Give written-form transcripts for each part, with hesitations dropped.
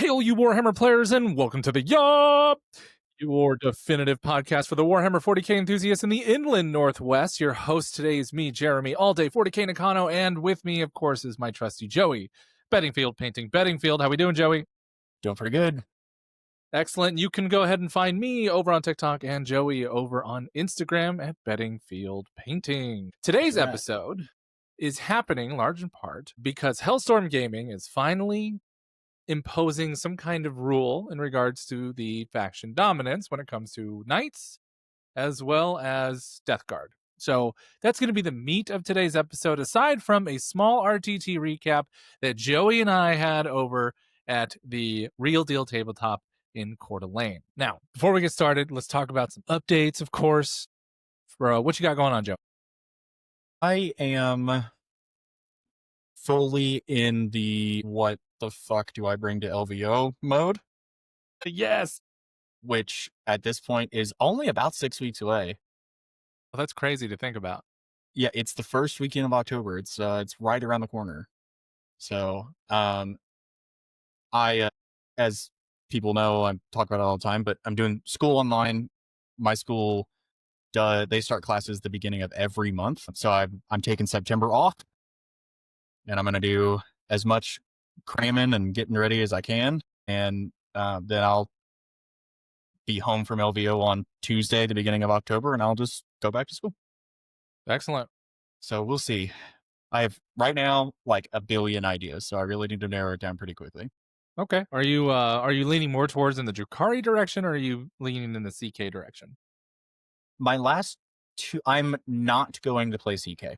Hail, you Warhammer players, and welcome to the Yup, your definitive podcast for the Warhammer 40k enthusiasts in the Inland Northwest. Your host today is me, Jeremy, all day 40k Nakano, and with me, of course, is my trusty Joey, Bettingfield Painting Bettingfield. How we doing, Joey? Doing pretty good. Excellent. You can go ahead and find me over on TikTok and Joey over on Instagram at Bettingfield Painting. Today's episode is happening large in part because Hellstorm Gaming is finally imposing some kind of rule in regards to the faction dominance when it comes to knights as well as Death Guard. So that's going to be the meat of today's episode, aside from a small RTT recap that Joey and I had over at the Real Deal Tabletop in Coeur d'Alene. Now, before we get started, let's talk about some updates, of course. For, what you got going on, Joe? I am fully in the what the fuck do I bring to LVO mode? Yes. Which at this point is only about 6 weeks away. Well, that's crazy to think about. Yeah, it's the first weekend of October. It's right around the corner. So, I, as people know, I talk about it all the time, but I'm doing school online. My school, they start classes the beginning of every month. So I'm taking September off, and I'm going to do as much cramming and getting ready as I can. And then I'll be home from LVO on Tuesday, the beginning of October, and I'll just go back to school. Excellent. So we'll see. I have right now like a billion ideas, so I really need to narrow it down pretty quickly. Okay. Are you leaning more towards in the Drukhari direction, or are you leaning in the CK direction? My last two, I'm not going to play CK.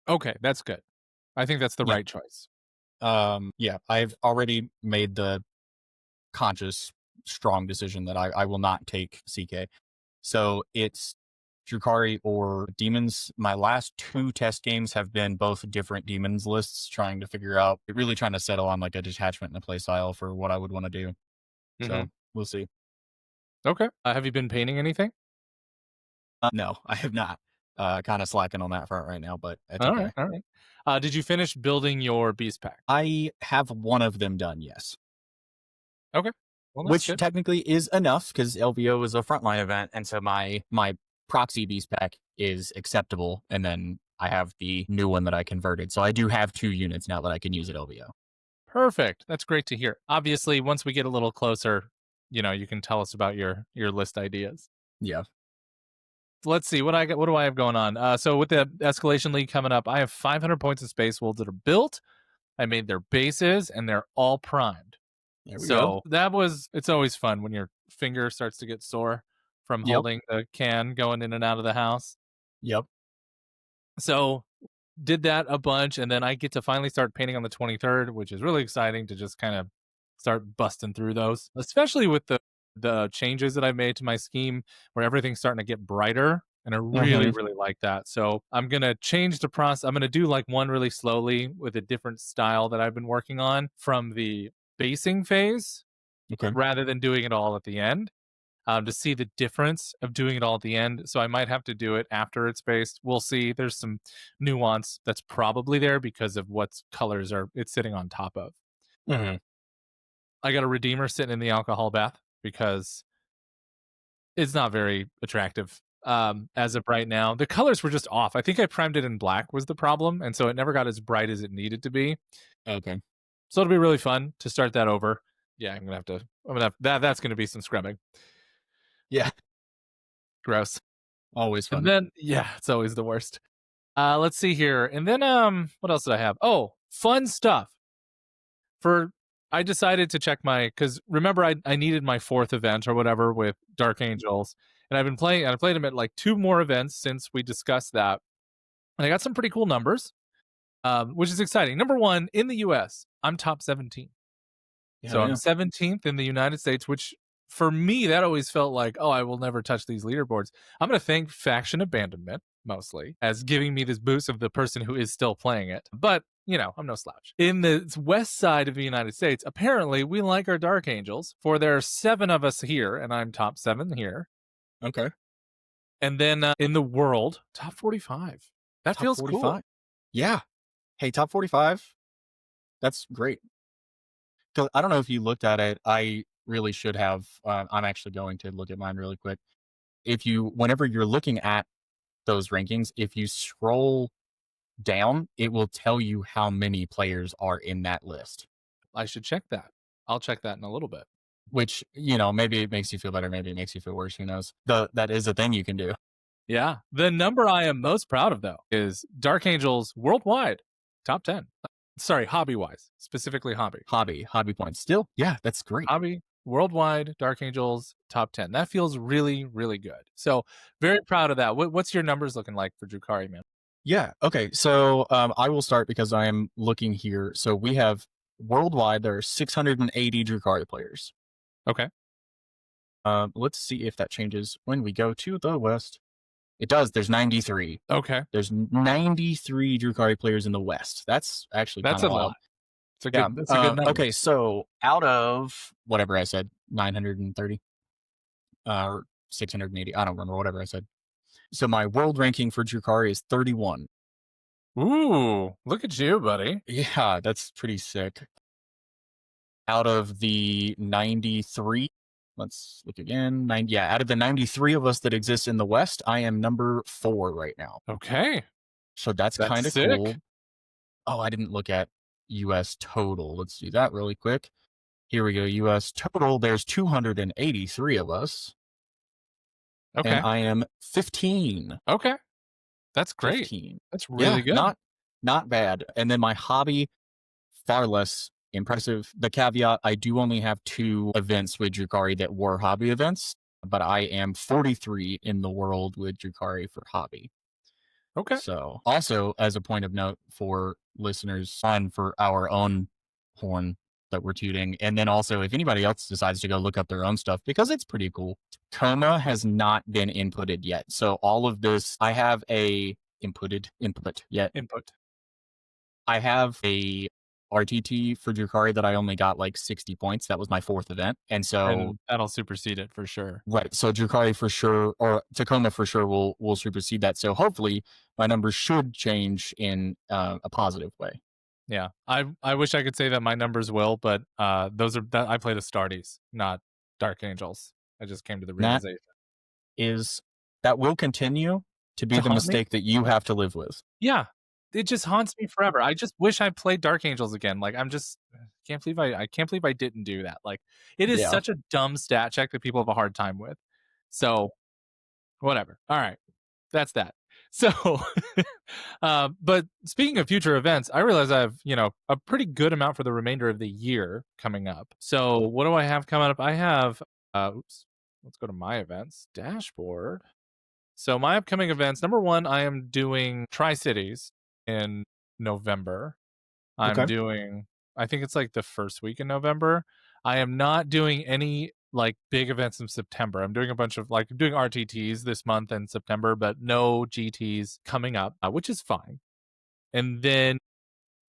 Okay, that's good. I think that's the right choice. Yeah, I've already made the conscious, strong decision that I will not take CK. So it's Drukhari or Demons. My last two test games have been both different Demons lists, trying to settle on like a detachment and a play style for what I would want to do. Mm-hmm. So we'll see. Okay. Have you been painting anything? No, I have not. Kind of slacking on that front right now, but it's all okay. All right. Did you finish building your beast pack? I have one of them done, yes. Okay. Well, which good. Technically is enough because LVO is a frontline event, and so my proxy beast pack is acceptable, and then I have the new one that I converted. So I do have 2 units now that I can use at LVO. Perfect. That's great to hear. Obviously, once we get a little closer, you can tell us about your list ideas. Yeah. Let's see what do I have going on. So with the Escalation League coming up, I have 500 points of Space Wolves that are built. I made their bases, and they're all primed. So it's always fun when your finger starts to get sore from holding the can going in and out of the house. Yep. So did that a bunch, and then I get to finally start painting on the 23rd, which is really exciting to just kind of start busting through those, especially with the changes that I've made to my scheme where everything's starting to get brighter. And I really, really like that. So I'm going to change the process. I'm going to do like one really slowly with a different style that I've been working on from the basing phase rather than doing it all at the end, to see the difference of doing it all at the end. So I might have to do it after it's based. We'll see. There's some nuance that's probably there because of what colors it's sitting on top of. I got a Redeemer sitting in the alcohol bath because it's not very attractive as of right now. The colors were just off. I think I primed it in black was the problem, and so it never got as bright as it needed to be. Okay. So it'll be really fun to start that over. Yeah, I'm gonna have that's gonna be some scrubbing. Yeah. Gross. Always fun. And then it's always the worst. Let's see here. And then what else did I have? Oh, fun stuff. I decided to check because remember I needed my 4th event or whatever with Dark Angels, and I played them at like 2 more events since we discussed that, and I got some pretty cool numbers, which is exciting. Number 1 in the US, I'm top 17. So I'm 17th in the United States, which for me that always felt like, oh, I will never touch these leaderboards. I'm going to thank Faction Abandonment mostly as giving me this boost of the person who is still playing it, but I'm no slouch. In the west side of the United States, apparently we like our Dark Angels, for there are 7 of us here, and I'm top 7 here. Okay. And then in the world, top 45. That feels 45. Cool. Yeah. Hey, top 45. That's great. 'cause I don't know if you looked at it. I really should have. I'm actually going to look at mine really quick. If you, whenever you're looking at those rankings, if you scroll down, it will tell you how many players are in that list. I should check that. I'll check that in a little bit. Which, maybe it makes you feel better, maybe it makes you feel worse. Who knows? That is a thing you can do. Yeah. The number I am most proud of, though, is Dark Angels worldwide top 10. Sorry, hobby wise, specifically hobby. Hobby points. Still, yeah, that's great. Hobby worldwide, Dark Angels top 10. That feels really, really good. So, very proud of that. What's your numbers looking like for Drukari, man? Yeah. Okay. So I will start because I am looking here. So we have worldwide, there are 680 Drukhari players. Okay. Let's see if that changes when we go to the West. It does. There's 93. Okay. There's 93 Drukhari players in the West. That's actually kind That's of a wild. lot. It's a Yeah. good, that's a good number. Okay. So out of whatever I said, 930 or 680, I don't remember, whatever I said. So my world ranking for Drukhari is 31. Ooh, look at you, buddy. Yeah, that's pretty sick. Out of the 93, let's look again. Out of the 93 of us that exist in the West, I am number 4 right now. Okay. So that's That's kind of sick. cool. Oh, I didn't look at US total. Let's do that really quick. Here we go. US total. There's 283 of us. And Okay. I am 15. Okay. That's great. 15. That's Yeah, really good. not bad. And then my hobby, far less impressive. The caveat, I do only have 2 events with Drukhari that were hobby events, but I am 43 in the world with Drukhari for hobby. Okay. So, also as a point of note for listeners and for our own horn that we're tooting, and then also if anybody else decides to go look up their own stuff because it's pretty cool. Tacoma has not been inputted yet. So all of this, I have a input yet. Input. I have a RTT for Drukhari that I only got like 60 points. That was my 4th event. And so, And that'll supersede it for sure. right. So Drukhari for sure, or Tacoma for sure will supersede that. So hopefully my numbers should change in a positive way. Yeah. I wish I could say that my numbers will, but those are that I play the Stardies, not Dark Angels. I just came to the That realization. that will continue to be To the haunt me? mistake that you have to live with. Yeah. It just haunts me forever. I just wish I played Dark Angels again. Like I'm just I can't believe I didn't do that. Like it is Yeah. such a dumb stat check that people have a hard time with. So whatever. All right. That's that. So but speaking of future events, I realize I have, a pretty good amount for the remainder of the year coming up. So what do I have coming up? I have oops. Let's go to my events dashboard. So my upcoming events, number 1, I am doing Tri-Cities in November. I'm Okay. doing I think it's like the first week in November. I am not doing any like big events in September. I'm doing a bunch of I'm doing RTTs this month in September, but no GTs coming up, which is fine. And then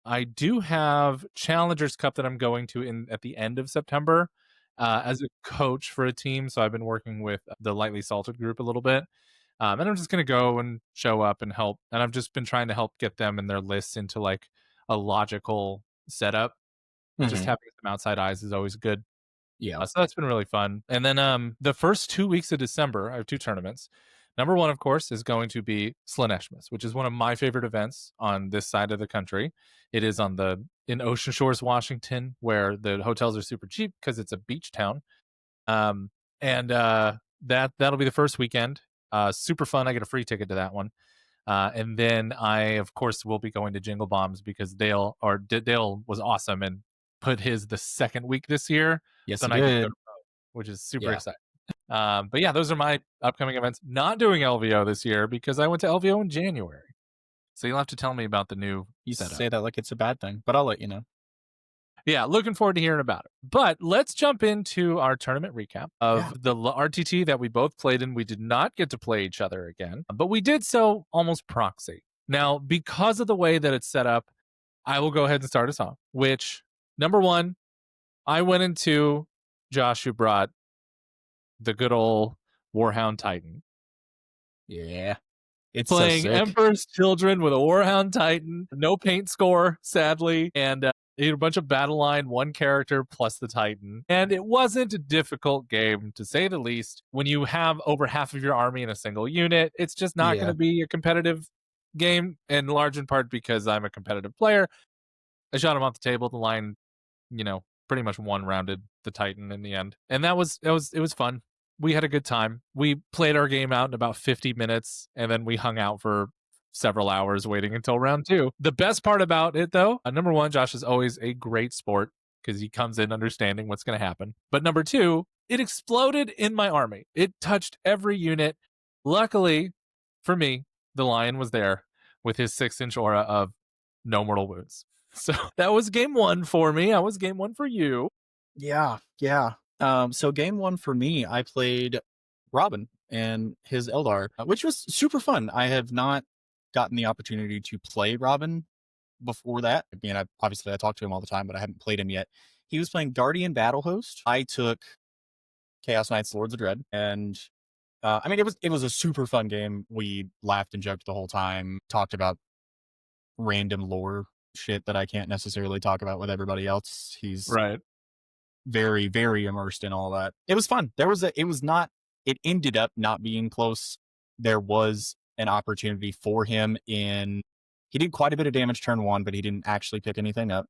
I do have Challengers Cup that I'm going to in at the end of September as a coach for a team. So I've been working with the Lightly Salted group a little bit. And I'm just going to go and show up and help. And I've just been trying to help get them and their lists into like a logical setup. Just Hmm. having some outside eyes is always good. Yeah. So that's been really fun. And then the first 2 weeks of December, I have 2 tournaments. Number 1, of course, is going to be Slaneshmas, which is one of my favorite events on this side of the country. It is in Ocean Shores, Washington, where the hotels are super cheap because it's a beach town. And that'll be the first weekend. Super fun. I get a free ticket to that one. And then I, of course, will be going to Jingle Bombs because Dale was awesome and put his the second week this year. Yes, So he then I get to go did. to both, which is super Yeah. exciting. But yeah, those are my upcoming events. Not doing LVO this year because I went to LVO in January. So you'll have to tell me about the new You setup. say that like it's a bad thing, but I'll let you know. Yeah, looking forward to hearing about it. But let's jump into our tournament recap of the RTT that we both played in. We did not get to play each other again, but we did so almost proxy. Now, because of the way that it's set up, I will go ahead and start us off, which, number 1, I went into Josh, who brought the good old Warhound Titan. Yeah. It's so Playing sick. Emperor's Children with a Warhound Titan. No paint score, sadly. And You had a bunch of battle line, one character plus the Titan. And it wasn't a difficult game, to say the least. When you have over half of your army in a single unit, it's just not going Yeah. to be a competitive game, in large in part because I'm a competitive player. I shot him off the table. The line, pretty much one rounded the Titan in the end. And it was fun. We had a good time. We played our game out in about 50 minutes and then we hung out for several hours waiting until round two. The best part about it though, number one, Josh is always a great sport because he comes in understanding what's going to happen. But number two, it exploded in my army. It touched every unit. Luckily for me, the lion was there with his 6-inch aura of no mortal wounds. So that was game one for me. I was game one for you. Yeah, yeah. So game one for me, I played Robin and his Eldar, which was super fun. I have not gotten the opportunity to play Robin before that. I mean, I talk to him all the time, but I haven't played him yet. He was playing Guardian Battle Host. I took Chaos Knights Lords of Dread, and I mean, it was a super fun game. We laughed and joked the whole time, talked about random lore shit that I can't necessarily talk about with everybody else. He's Right. very, very immersed in all that. It was fun. It ended up not being close. There was an opportunity for him he did quite a bit of damage turn one, but he didn't actually pick anything up.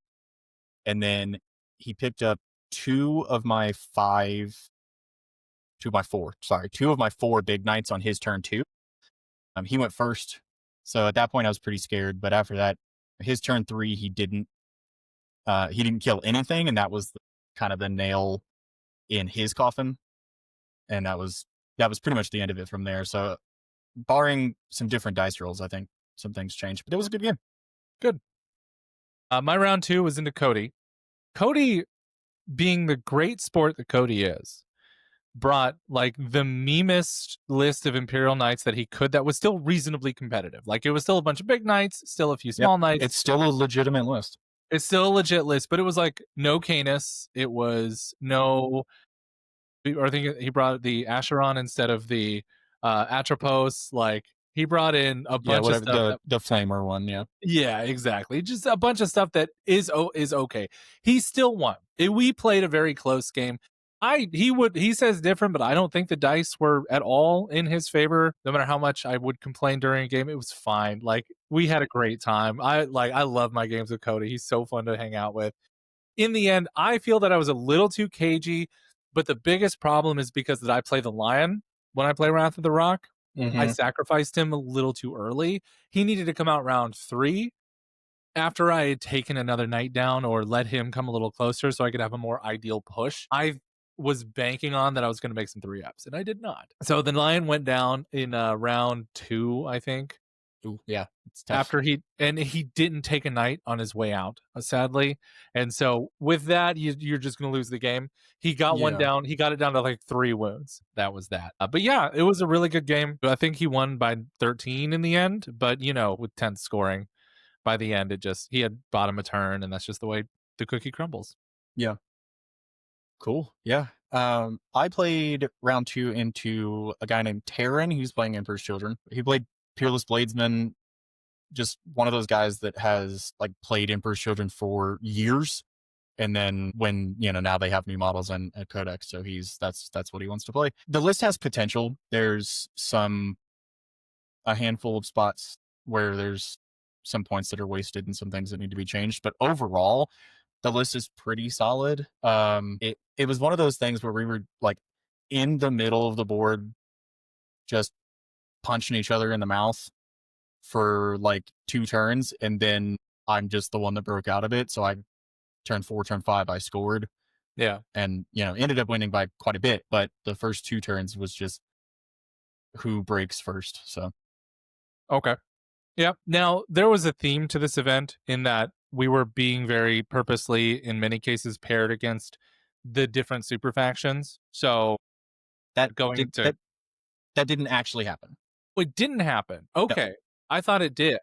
And then he picked up two of my four big knights on his turn two. He went first. So at that point I was pretty scared. But after that, his turn three, he didn't kill anything. And that was kind of the nail in his coffin. And that was pretty much the end of it from there. So barring some different dice rolls, I think some things changed, but it was a good game. Good. My round two was into Cody. Cody, being the great sport that Cody is, brought like the memest list of Imperial Knights that he could that was still reasonably competitive. Like it was still a bunch of big knights, still a few Yep. small knights. It's still a legitimate list. It's still a legit list, but it was like no Canis. It was no, or I think he brought the Acheron instead of the Atropos. Like he brought in a Yeah, bunch of whatever, stuff that, the flamer one. yeah, exactly. Just a bunch of stuff that is okay. He still won. We played a very close game. He says different, but I don't think the dice were at all in his favor. No matter how much I would complain during a game, it was fine. Like we had a great time. I love my games with Cody. He's so fun to hang out with. In the end, I feel that I was a little too cagey, but the biggest problem is because that I play the lion when I play Wrath of the Rock. I Mhm. sacrificed him a little too early. He needed to come out round 3 after I had taken another knight down or let him come a little closer so I could have a more ideal push. I was banking on that I was going to make some 3-ups, and I did not. So the lion went down in round 2, I think. Ooh, yeah, it's tough. After he didn't take a knight on his way out, sadly, and so with that, you're just going to lose the game. He got one Yeah. down. He got it down to like 3 wounds. That was that. But yeah, it was a really good game. I think he won by 13 in the end. But with 10 scoring, by the end, he had bottom a turn, and that's just the way the cookie crumbles. Yeah. Cool. Yeah. I played round 2 into a guy named Taryn. He was playing Emperor's Children. He played Peerless Bladesman, just one of those guys that has like played Emperor's Children for years. And then when, now they have new models and Codex. So that's what he wants to play. The list has potential. There's a handful of spots where there's some points that are wasted and some things that need to be changed. But overall, the list is pretty solid. It was one of those things where we were like in the middle of the board, just punching each other in the mouth for like 2 turns, and then I'm just the one that broke out of it. So I turn 4, turn 5, I scored. Yeah. And ended up winning by quite a bit. But the first 2 turns was just who breaks first. So Okay. Yeah. Now, there was a theme to this event in that we were being very purposely, in many cases, paired against the different super factions. So that going did into that that didn't actually happen. it didn't happen. No. Okay. I thought it did.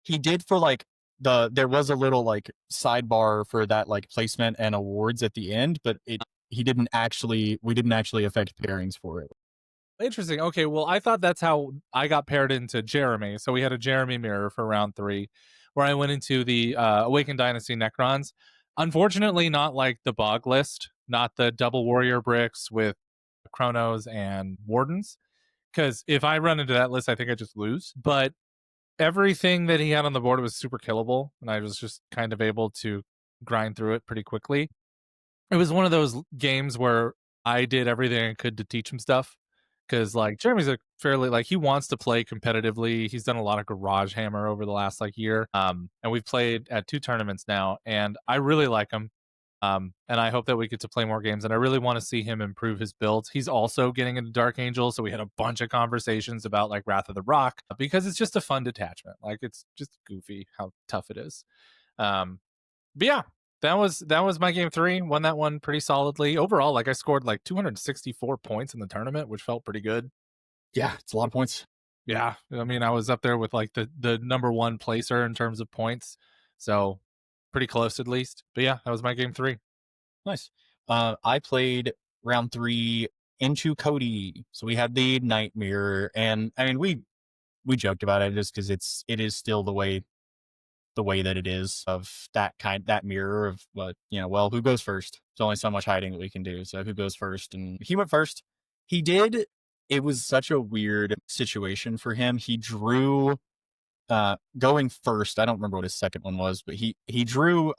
He did for like there was a little like sidebar for that like placement and awards at the end, but we didn't actually affect pairings for it. Interesting. Okay. Well, I thought that's how I got paired into Jeremy. So we had a Jeremy mirror for round 3 where I went into the Awakened Dynasty Necrons. Unfortunately, not like the bog list, not the double warrior bricks with chronos and wardens. Because if I run into that list, I think I just lose. But everything that he had on the board was super killable, and I was just kind of able to grind through it pretty quickly. It was one of those games where I did everything I could to teach him stuff. Because like Jeremy's a fairly like he wants to play competitively. He's done a lot of Garage Hammer over the last like year, and we've played at 2 tournaments now, and I really like him. And I hope that we get to play more games. And I really want to see him improve his builds. He's also getting into Dark Angel, so we had a bunch of conversations about like Wrath of the Rock because it's just a fun detachment. Like it's just goofy how tough it is. But yeah, that was my game three. Won that one pretty solidly overall. Like I scored like 264 points in the tournament, which felt pretty good. Yeah, it's a lot of points. Yeah, I mean I was up there with like the number one placer in terms of points, so pretty close at least. But yeah, that was my game three. Nice. I played round 3 into Cody, so we had the Nightmare, and I mean we joked about it just because it is still the way that it is of that mirror of what well, who goes first? There's only so much hiding that we can do, so who goes first? And he went first. He did. It was such a weird situation for him. He drew going first. I don't remember what his second one was, but he drew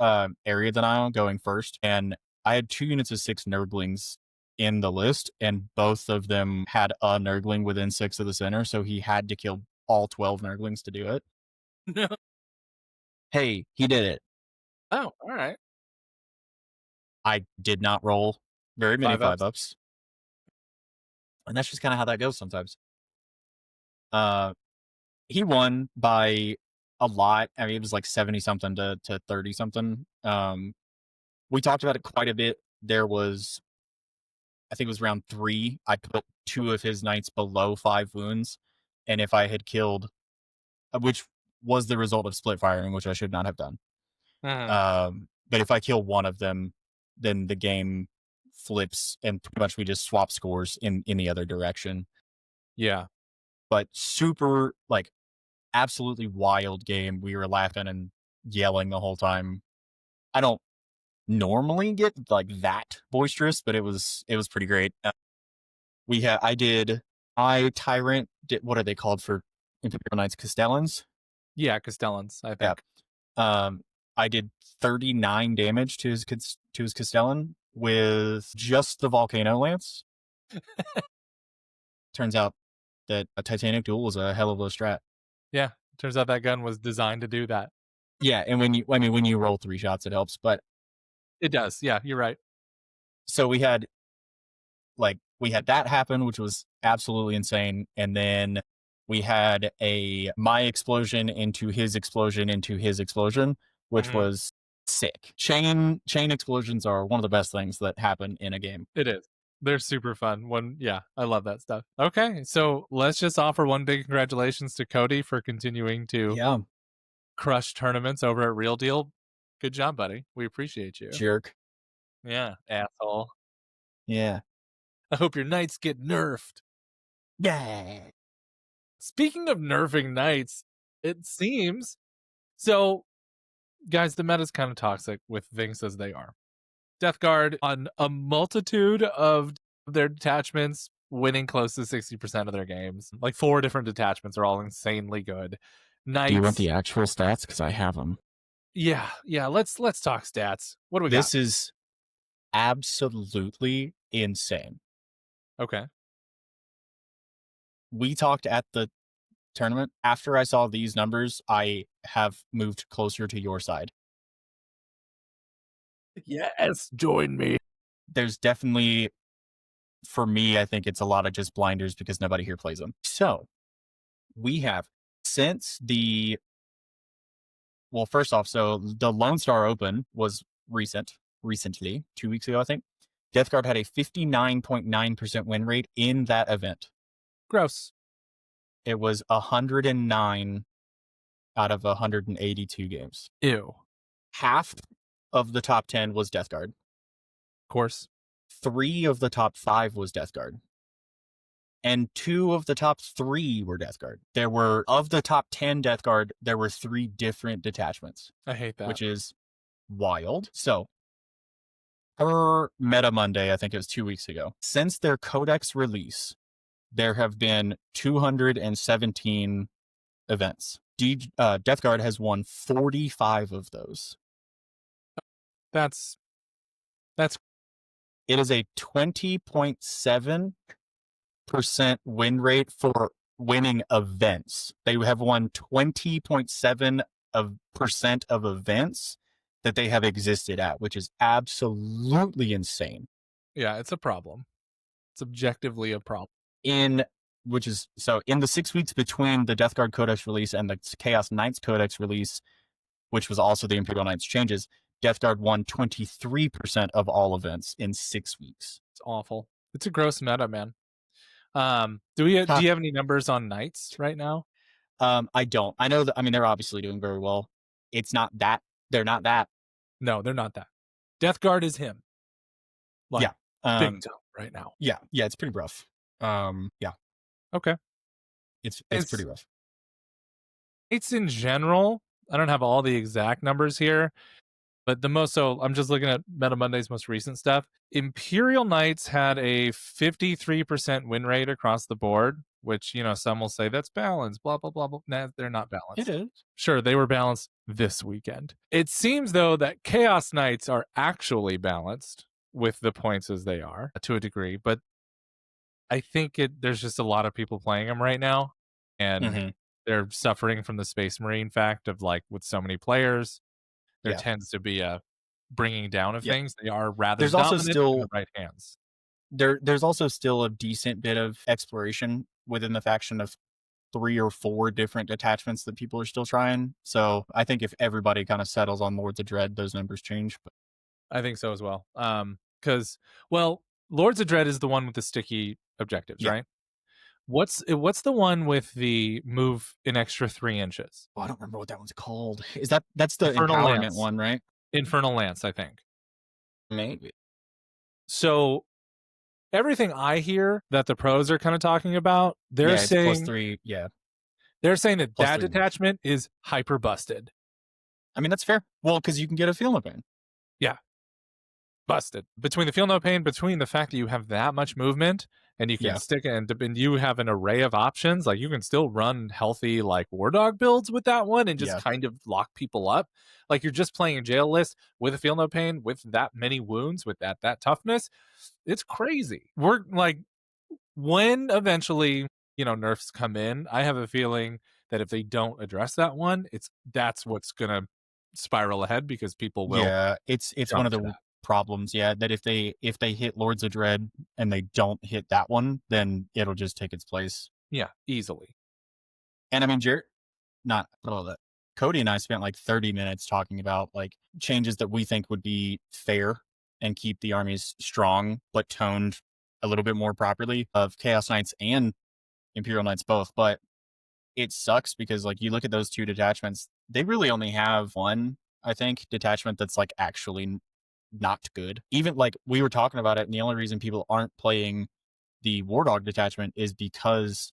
area denial going first, and I had 2 units of 6 Nurglings in the list, and both of them had a Nurgling within 6 of the center, so he had to kill all 12 Nurglings to do it. No. Hey, he did it. Oh, all right. I did not roll very many 5 ups. 5-ups, and that's just kind of how that goes sometimes. Uh, he won by a lot. I mean, it was like 70 something to 30 something. We talked about it quite a bit. There was, I think it was round 3. I put 2 of his knights below 5 wounds, and if I had killed, which was the result of split firing, which I should not have done. Mhm. But if I kill one of them, then the game flips, and pretty much we just swap scores in the other direction. Yeah. But super, like, absolutely wild game. We were laughing and yelling the whole time. I don't normally get like that boisterous, but it was pretty great. I Tyrant did, what are they called for Imperial Knights? Castellans? Yeah, Castellans, I Yeah. think. I did 39 damage to his Castellan with just the Volcano Lance. Turns out that a Titanic Duel was a hell of a strat. Yeah. Turns out that gun was designed to do that. Yeah, and when you roll 3 shots, it helps. But It does. Yeah, you're right. so we had that happen, which was absolutely insane, and then we had my explosion into his explosion into his explosion, which Mhm. was sick. Chain explosions are one of the best things that happen in a game. It is. They're super fun. Yeah, I love that stuff. Okay, so let's just offer one big congratulations to Cody for continuing to Yeah, crush tournaments over at Real Deal. Good job, buddy. We appreciate you. jerk. Yeah, asshole. Yeah. I hope your knights get nerfed. Yeah. Speaking of nerfing knights, it seems so. Guys, the meta's kind of toxic with things as they are. Death Guard on a multitude of their detachments, winning close to 60% of their games. Like 4 different detachments are all insanely good. Do you want Knights, the actual stats? Because I have them. yeah. Let's talk stats. What do we got? This is absolutely insane. Okay. We talked at the tournament. After I saw these numbers, I have moved closer to your side. Yes, join me. There's definitely, for me, I think it's a lot of just blinders because nobody here plays them. So we have, since first off, so the Lone Star Open was recently, 2 weeks ago, I think. Death Guard had a 59.9% win rate in that event. Gross. It was 109 out of 182 games. Ew. Half of the top 10 was Death Guard. Of course. 3 of the top 5 was Death Guard. And 2 of the top 3 were Death Guard. Of the top 10 Death Guard, there were 3 different detachments. I hate that. Which is wild. So, per Meta Monday, I think it was 2 weeks ago, since their Codex release, there have been 217 events. Death Guard has won 45 of those. That's that's It is a 20.7% win rate for winning events. They have won 20.7% of events that they have existed at, which is absolutely insane. yeah, it's a problem. It's objectively a problem. In the 6 weeks between the Death Guard Codex release and the Chaos Knights Codex release, which was also the Imperial Knights changes, Death Guard won 23% of all events in 6 weeks. It's awful. It's a gross meta, man. Do you have any numbers on knights right now? I don't. I know that. I mean, they're obviously doing very well. It's not that they're not that. No, they're not that. Death Guard is him. Like Yeah. big time right now. Yeah. Yeah. It's pretty rough. Yeah. Okay. It's It's pretty rough. it's in general. I don't have all the exact numbers here, but so I'm just looking at Meta Monday's most recent stuff. Imperial Knights had a 53% win rate across the board, which, some will say that's balanced, blah, blah, blah, blah. Nah, they're not It balanced. is. Sure, they were balanced this weekend. It seems, though, that Chaos Knights are actually balanced with the points as they are to a degree, but I think there's just a lot of people playing them right now, and Mm-hmm. they're suffering from the Space Marine fact of, like, with so many players, there Yeah. tends to be a bringing down of Yeah. things. They are rather There's also dominant in still the right hands. there's also still a decent bit of exploration within the faction of 3 or 4 different attachments that people are still trying. So I think if everybody kind of settles on Lords of Dread, those numbers change. But I think so as well. Because Lords of Dread is the one with the sticky objectives, yeah. right? What's the one with the move an extra 3 inches? Oh, I don't remember what that one's called. That's the Infernal empowerment Lance. one, right? Infernal Lance, I think. Maybe. So everything I hear that the pros are kind of talking about, they're Yeah, it's saying +3. Yeah, that +3 moves. detachment is hyper busted. I mean, that's fair. Well, because you can get a feel of it. Yeah, busted. Between the feel no pain, between the fact that you have that much movement and you can Yeah. stick it and you have an array of options, like you can still run healthy like War Dog builds with that one and just Yeah. kind of lock people up. Like you're just playing a jail list with a feel no pain, with that many wounds, with that toughness. It's crazy. We're like, when eventually, nerfs come in, I have a feeling that if they don't address that one, that's what's gonna spiral ahead because people will Yeah, it's one jump of to the that. problems, yeah, that if they hit Lords of Dread and they don't hit that one, then it'll just take its place. Yeah, easily. And I mean, Jared, not all that. Cody and I spent like 30 minutes talking about like changes that we think would be fair and keep the armies strong, but toned a little bit more properly of Chaos Knights and Imperial Knights both. But it sucks because like you look at those 2 detachments, they really only have one, I think, detachment that's like actually not good. Even like we were talking about it, and the only reason people aren't playing the War Dog detachment is because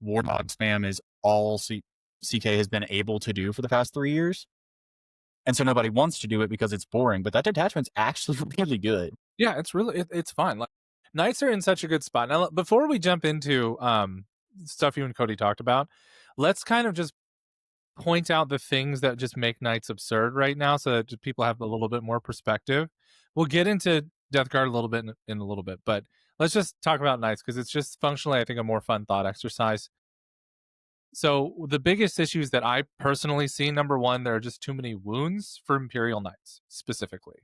War Dog spam is all CK has been able to do for the past 3 years. And so nobody wants to do it because it's boring, but that detachment's actually really good. Yeah, it's really it's fun. Like Knights are in such a good spot. Now before we jump into stuff you and Cody talked about, let's kind of just point out the things that just make Knights absurd right now so that just people have a little bit more perspective. We'll get into Death Guard a little bit in a little bit, but let's just talk about Knights because it's just functionally, I think, a more fun thought exercise. So the biggest issues that I personally see, number one, there are just too many wounds for Imperial Knights specifically.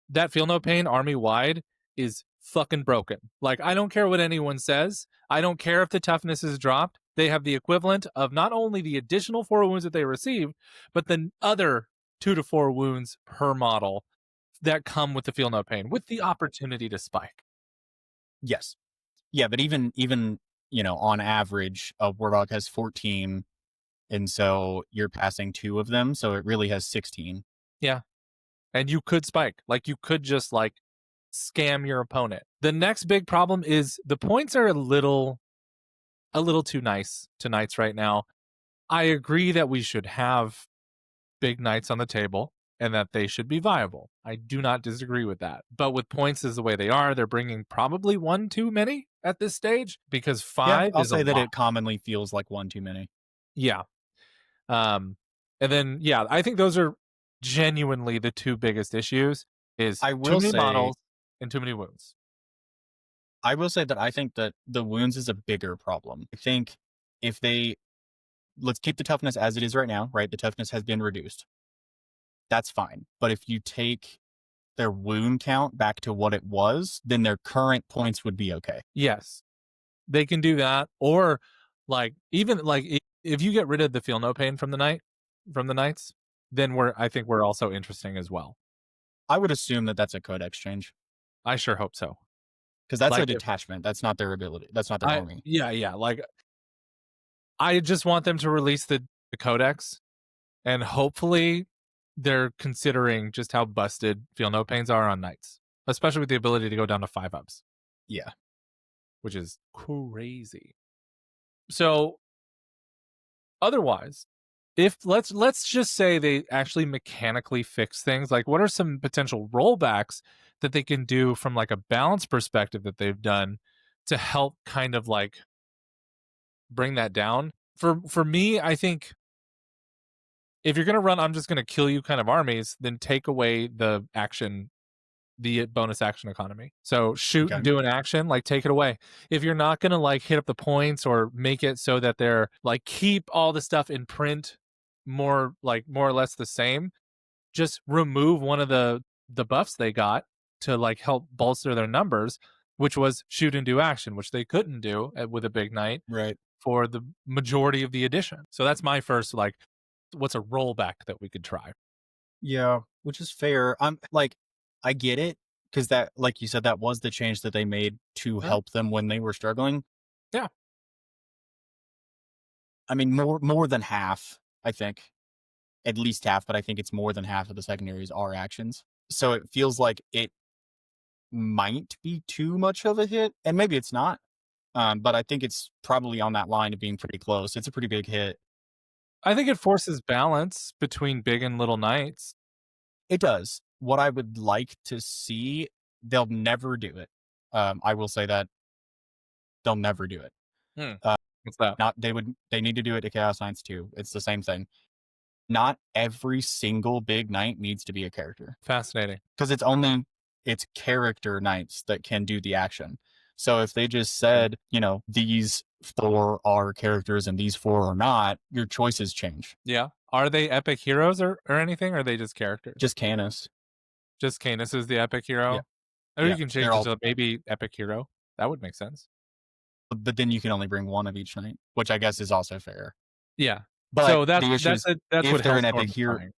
That feel no pain army wide is fucking broken. Like, I don't care what anyone says. I don't care if the toughness is dropped. They have the equivalent of not only the additional 4 wounds that they received, but the other 2 to 4 wounds per model that come with the feel no pain, with the opportunity to spike. Yes. Yeah, but even on average, a War Dog has 14, and so you're passing 2 of them, so it really has 16. Yeah. And you could spike. Like, you could just, like, scam your opponent. The next big problem is the points are a little too nice to Knights right now. I agree that we should have big Knights on the table. and that they should be viable. I do not disagree with that. But with points is the way they are, they're bringing probably one too many at this stage because Yeah, 5 I'll is a say that lot. it commonly feels like one too many. Yeah. Um, and then, yeah, I think those are genuinely the two biggest issues is I too will many say models and too many wounds. I will say that I think that the wounds is a bigger problem. I think if they let's keep the toughness as it is right now, right? The toughness has been reduced. That's fine. But if you take their wound count back to what it was, then their current points would be okay. Yes, they can do that. Or like even like if you get rid of the feel no pain from the knights, then I think we're also interesting as well. I would assume that that's a codex change I sure hope so. because that's a Like if detachment. That's not their ability. That's not their I army. yeah, like I just want them to release the codex and hopefully they're considering just how busted feel no pains are on knights, especially with the ability to go down to 5 ups, Yeah. which is crazy. So otherwise, if let's just say they actually mechanically fix things, like what are some potential rollbacks that they can do from like a balance perspective that they've done to help kind of like bring that down? For me, I think if you're gonna run I'm just gonna kill you kind of armies, then take away the bonus action economy. So shoot and Okay. do an action, like take it away. If you're not gonna like hit up the points or make it so that they're like keep all the stuff in print more or less the same, just remove one of the buffs they got to like help bolster their numbers, which was shoot and do action, which they couldn't do with a big knight Right. for the majority of the edition. So that's my first like what's a rollback that we could try. Yeah, which is fair. I'm like, I get it because that, like you said, that was the change that they made to Mhm. help them when they were struggling. Yeah. I mean, more than half, I think, at least half, but I think it's more than half of the secondaries are actions. So it feels like it might be too much of a hit, and maybe it's not. But I think it's probably on that line of being pretty close. It's a pretty big hit. I think it forces balance between big and little knights. It does. What I would like to see, they'll never do it. I will say that they'll never do it. Hmm. Uh, What's that? not they need to do it to Chaos Science too. It's the same thing. Not every single big knight needs to be a character Fascinating. because it's character knights that can do the action. So if they just Okay. said, these four are characters and these four are not, your choices change. Yeah. Are they epic heroes or anything? Or are they just characters? Just Canis. Just Canis is the epic Yeah. hero? Or you Yeah. can They're change it all to maybe epic hero. That would make sense. but then you can only bring one of each knight, which I guess is also fair. Yeah. But So the issue is that's if what they're an epic Hellstorm is hero, trying.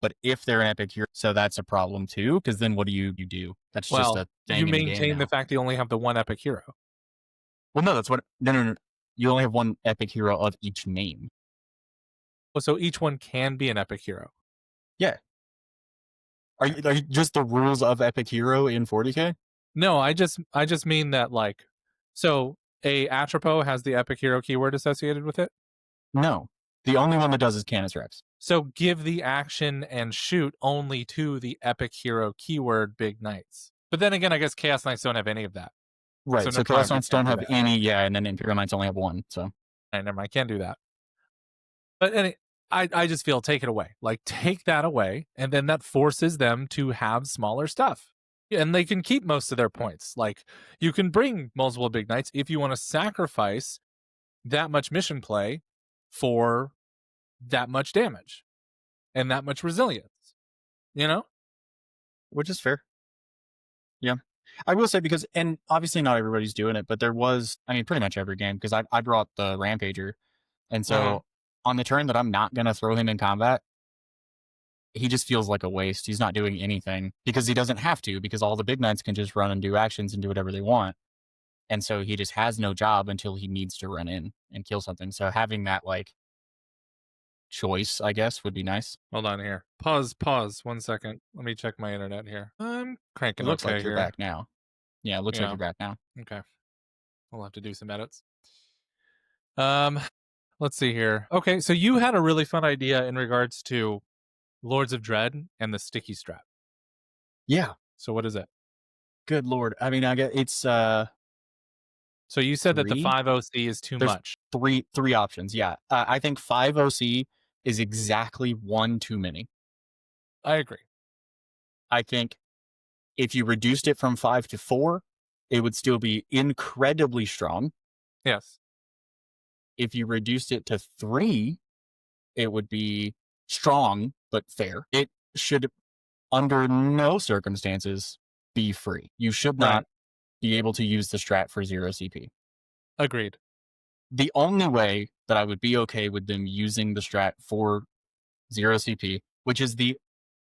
but if they're an epic hero, so that's a problem too. Because then what do you do? That's just Well, a you thing in the game maintain the now. fact you only have the one epic hero. Well, no, that's what. No, no, no. You only have one epic hero of each name. Oh, so each one can be an epic hero. Yeah. Are you just the rules of epic hero in 40K? No, I just mean that like so a Atropo has the epic hero keyword associated with it. No. The only one that does is Canis Rex. So give the action and shoot only to the epic hero keyword big knights. But then again, I guess Chaos Knights don't have any of that. So Right. never So mind, Chaos we Knights can't don't do have that. any. Yeah, and then Imperial Knights only have one. So Right, never mind, can't do that. But I just feel take it away. Like take that away, and then that forces them to have smaller stuff. Yeah, and they can keep most of their points. Like you can bring multiple big knights if you want to sacrifice that much mission play for that much damage and that much resilience. You know? which is fair. Yeah. I will say because, and obviously not everybody's doing it, but there was, I mean, pretty much every game because I brought the Rampager. And Mhm. so on the turn that I'm not going to throw him in combat, he just feels like a waste. He's not doing anything because he doesn't have to, because all the big knights can just run and do actions and do whatever they want. And so he just has no job until he needs to run in and kill something. So having that like choice, I guess, would be nice. Hold on here. Pause 1 second. Let me check my internet here. I'm It cranking looks okay like you're here. back now. Yeah, it looks like Yeah. you're back now. Okay. We'll have to do some edits. Um, let's see here. Okay, so you had a really fun idea in regards to Lords of Dread and the sticky strap. Yeah. So what is it? Good lord. I mean, I get it's So you said that the three. 5 OC is too There's much. three options. Yeah. I think 5 OC is exactly one too many. I agree. I think if you reduced it from 5 to 4, it would still be incredibly strong. Yes. If you reduced it to 3, it would be strong but fair. It should, under no circumstances, be free. You should Right. not be able to use the strat for 0 CP. Agreed. The only way that I would be okay with them using the strat for 0 CP, which is the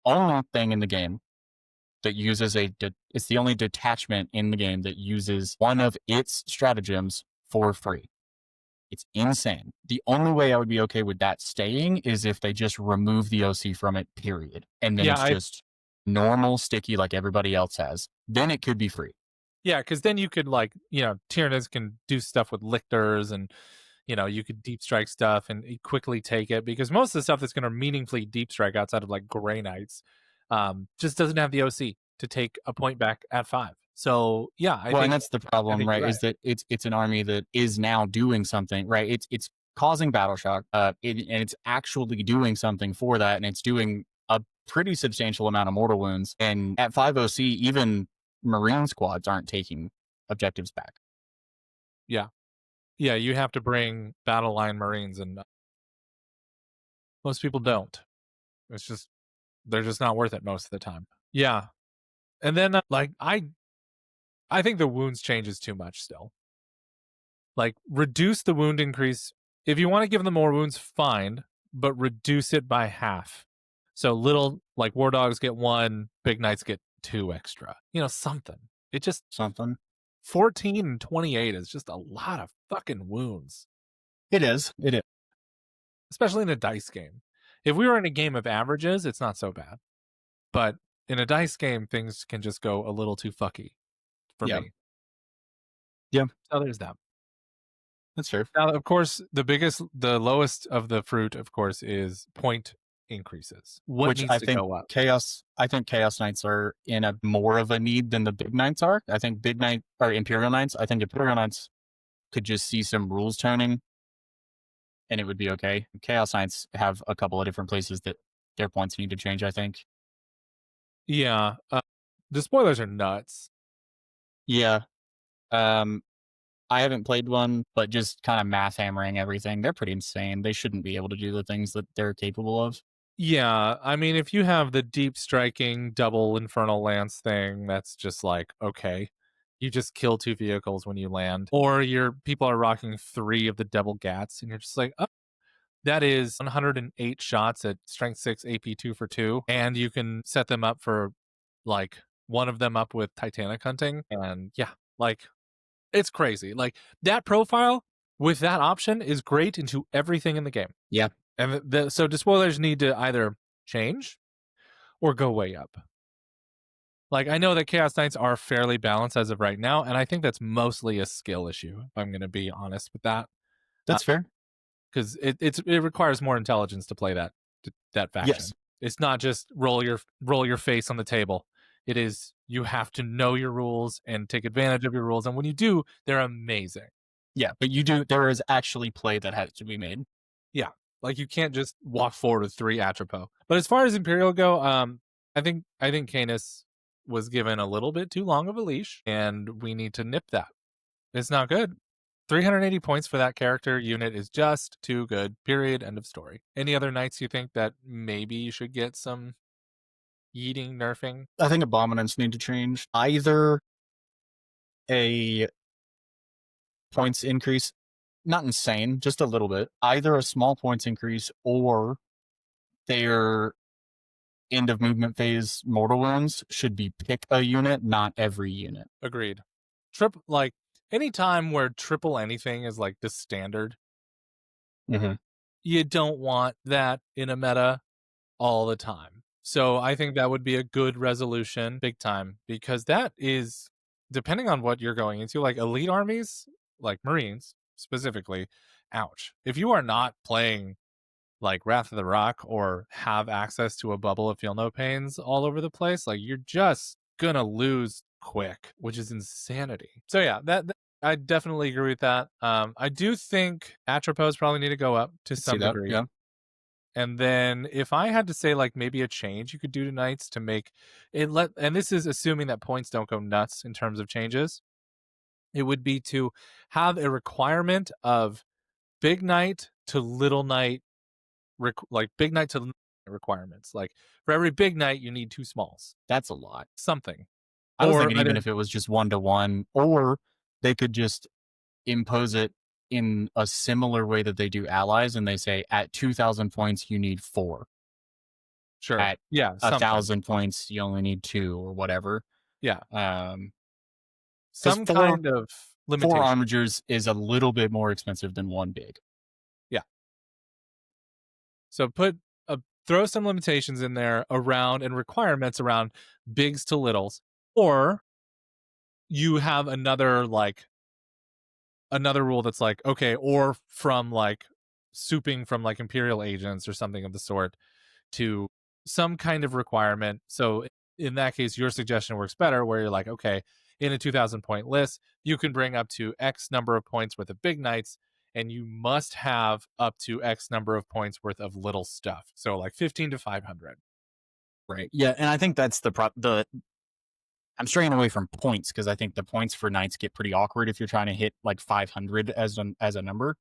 only thing in the game that uses it's the only detachment in the game that uses one of its stratagems for free. It's insane. The only way I would be okay with that staying is if they just remove the OC from it, period. And then Yeah, it's just normal sticky like everybody else has. Then it could be free. yeah, because then you could like, Tyranids can do stuff with lictors and you could deep strike stuff and quickly take it because most of the stuff that's going to meaningfully deep strike outside of like Grey Knights just doesn't have the OC to take a point back at 5. So yeah, I Well, and think that's the I problem, think you're right? right. Is that it's an army that is now doing something, right? It's causing battle shock, and it's actually doing something for that, and it's doing a pretty substantial amount of mortal wounds. And at 5 OC, even Marine squads aren't taking objectives back. Yeah. Yeah, you have to bring battle line Marines and most people don't. It's just they're just not worth it most of the time. Yeah. And then like I think the wounds changes too much still. Like reduce the wound increase. If you want to give them more wounds, fine, but reduce it by half. So little like war dogs get 1, big knights get 2 extra. Something. It just Something. 14 and 28 is just a lot of fucking wounds, It is. It is. especially in a dice game. If we were in a game of averages, it's not so bad. But in a dice game, things can just go a little too fucky for Yeah. me. Yeah. So there's that. That's fair. Now, of course, the lowest of the fruit, of course, is point increases. What Which needs to go up? I think Chaos Knights are in a more of a need than the Big Knights are. I think Big Knight or Imperial Knights. I think Imperial Knights could just see some rules toning and it would be okay. Chaos Knights have a couple of different places that their points need to change, I think. Yeah, the spoilers are nuts. Yeah. Um, I haven't played one, but just kind of math hammering everything. They're pretty insane. They shouldn't be able to do the things that they're capable of. Yeah, I mean, if you have the deep striking double infernal lance thing, that's just like okay. You just kill 2 vehicles when you land, or your people are rocking 3 of the double gats, and you're just like, oh, that is 108 shots at strength 6 AP 2 for 2, and you can set them up for like one of them up with Titanic hunting, and yeah, like it's crazy. Like that profile with that option is great into everything in the game. Yeah. And so despoilers need to either change or go way up. Like I know that Chaos Knights are fairly balanced as of right now, and I think that's mostly a skill issue. If I'm going to be honest with that, That's fair. because it requires more intelligence to play that Yes. faction. It's not just roll your face on the table. It is you have to know your rules and take advantage of your rules, and when you do, they're amazing. Yeah. But there is actually play that has to be made. Yeah, like you can't just walk forward with 3 Atropo. But as far as Imperial go, I think Canis was given a little bit too long of a leash, and we need to nip that. It's not good. 380 points for that character unit is just too good. Period. End of story. Any other knights you think that maybe you should get some yeeting nerfing? I think abominants need to change. Either a points increase, not insane, just a little bit. Either a small points increase or their end of movement phase mortal wounds should be pick a unit, not every unit. Agreed. Like any time where triple anything is like the standard, Mm-hmm. you don't want that in a meta all the time. So I think that would be a good resolution, big time, because that is depending on what you're going into, like elite armies, like Marines specifically. Ouch! If you are not playing like Wrath of the Rock or have access to a bubble of feel no pains all over the place, like you're just gonna lose quick, which is insanity. So yeah, I definitely agree with that. I do think Atropos probably need to go up to Could see some that. degree. Yeah. And then if I had to say like maybe a change you could do to Knights to make it and this is assuming that points don't go nuts in terms of changes, it would be to have a requirement of big knight to little knight, like big knight to requirements. Like for every big knight, you need two smalls, That's a lot. something, I was or thinking even either if it was just 1-to-1, or they could just impose it in a similar way that they do allies, and they say at 2,000 points you need 4. sure, At yeah, a something, 1,000 points you only need 2 or whatever. yeah, Because some kind of four limitation, armigers is a little bit more expensive than one big. yeah. So put throw some limitations in there around and requirements around bigs to littles, or you have another rule that's like okay, or from like souping from like imperial agents or something of the sort to some kind of requirement. So in that case, your suggestion works better, where you're like, okay, in a 2,000 point list, you can bring up to X number of points worth of big knights, and you must have up to X number of points worth of little stuff. So like 15 to 500. Right. Yeah, and I think that's the I'm straying away from points because I think the points for knights get pretty awkward if you're trying to hit like 500 as a number.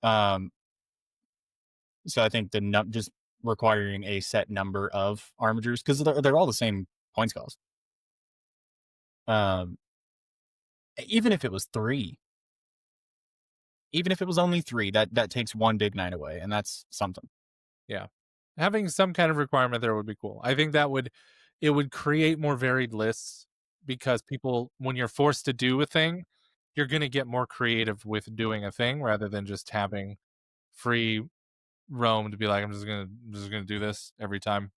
Um, so I think just requiring a set number of armigers because they're all the same points cost. Um, even if it was 3, even if it was only 3, that takes one big knight away, and that's something. Yeah. Having some kind of requirement there would be cool. I think it would create more varied lists because people, when you're forced to do a thing, you're going to get more creative with doing a thing rather than just having free roam to be like, I'm just gonna do this every time.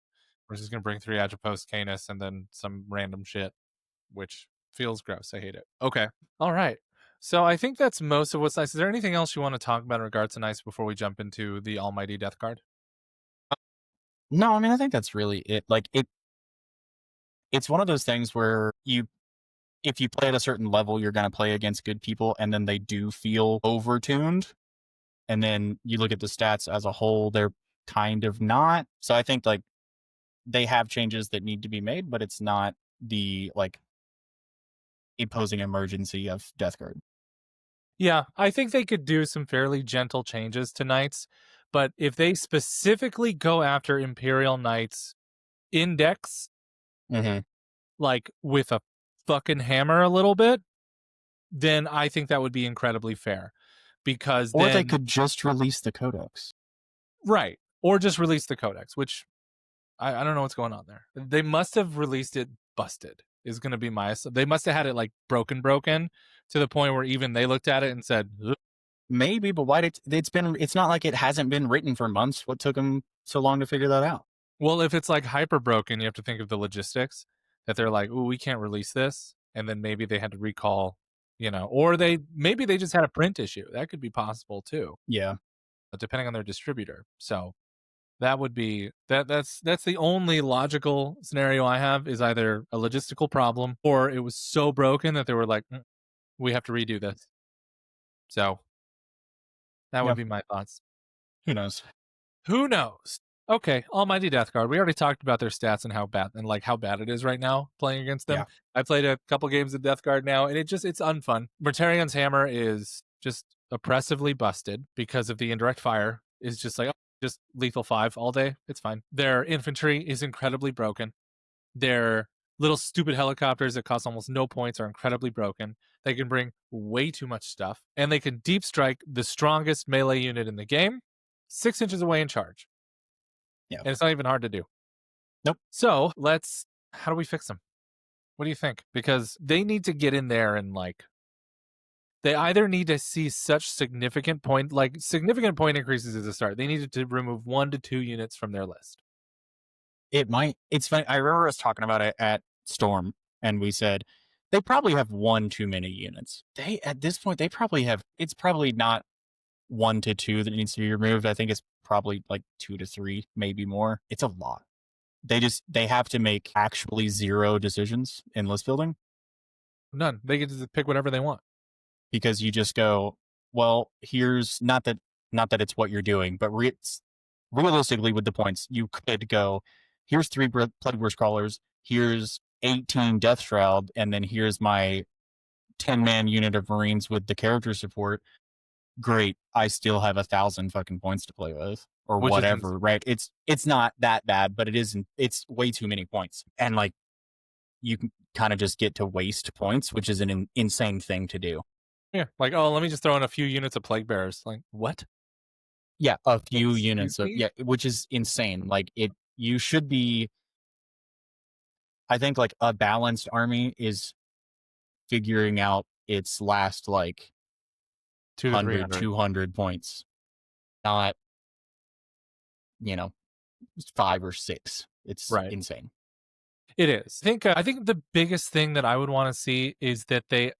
We're just gonna bring 3 Atropos Canis and then some random shit, which feels gross. I hate it. Okay. All right. So I think that's most of what's nice. Is there anything else you want to talk about in regards to nice before we jump into the Almighty Death card? No, I mean I think that's really it. Like it's one of those things where if you play at a certain level, you're going to play against good people, and then they do feel overtuned. And then you look at the stats as a whole, they're kind of not. So I think like they have changes that need to be made, but it's not the like imposing emergency of Death Guard. Yeah, I think they could do some fairly gentle changes to knights, but if they specifically go after Imperial Knights index, Mm-hmm. like with a fucking hammer a little bit, then I think that would be incredibly fair. Because Or they then, could just release the Codex. right, or just release the codex, which I don't know what's going on there. They must have released it busted, is going to be they must have had it like broken to the point where even they looked at it and said, "Ugh." Maybe, but why did it's not like it hasn't been written for months. What took them so long to figure that out? Well, if it's like hyper broken, you have to think of the logistics that they're like, oh, we can't release this. And then maybe they had to recall, or maybe they just had a print issue. That could be possible too, Yeah. depending on their distributor. So that would be that's the only logical scenario I have is either a logistical problem or it was so broken that they were like, we have to redo this. So that would Yeah. be my thoughts. Who knows? Who knows? Okay, Almighty Death Guard. We already talked about their stats and how bad it is right now playing against them. Yeah. I played a couple games of Death Guard now, and it's unfun. Mortarion's hammer is just oppressively busted because of the indirect fire. Is just like just lethal 5 all day. It's fine. Their infantry is incredibly broken. Their little stupid helicopters that cost almost no points are incredibly broken. They can bring way too much stuff, and they can deep strike the strongest melee unit in the game 6 inches away and charge. Yeah. And it's not even hard to do. Nope. So how do we fix them? What do you think? Because they need to get in there and they either need to see such significant point increases at the start. They needed to remove 1 to 2 units from their list. It's funny. I remember us talking about it at Storm, and we said they probably have one too many units. At this point, it's probably not 1 to 2 that needs to be removed. I think it's probably like 2 to 3, maybe more. It's a lot. They have to make actually 0 decisions in list building None. They get to pick whatever they want. because you just go, well, here's not that it's what you're doing, but realistically with the points, you could go, here's 3 Plague Wars crawlers, here's 18 Death Shroud, and then here's my 10-man unit of Marines with the character support. Great, I still have 1,000 fucking points to play with, or Which is whatever, right? It's not that bad, but it's way too many points. And like you can kind of just get to waste points, which is an insane thing to do. yeah, like, oh, let me just throw in a few units of plague bearers. Like, what? Yeah, a few Excuse units of me? yeah, which is insane. Like you should be. I think like a balanced army is figuring out its last like 100, 200 to 300. 200 points, not, 5 or 6. It's Right. insane. It is. I think the biggest thing that I would want to see is that they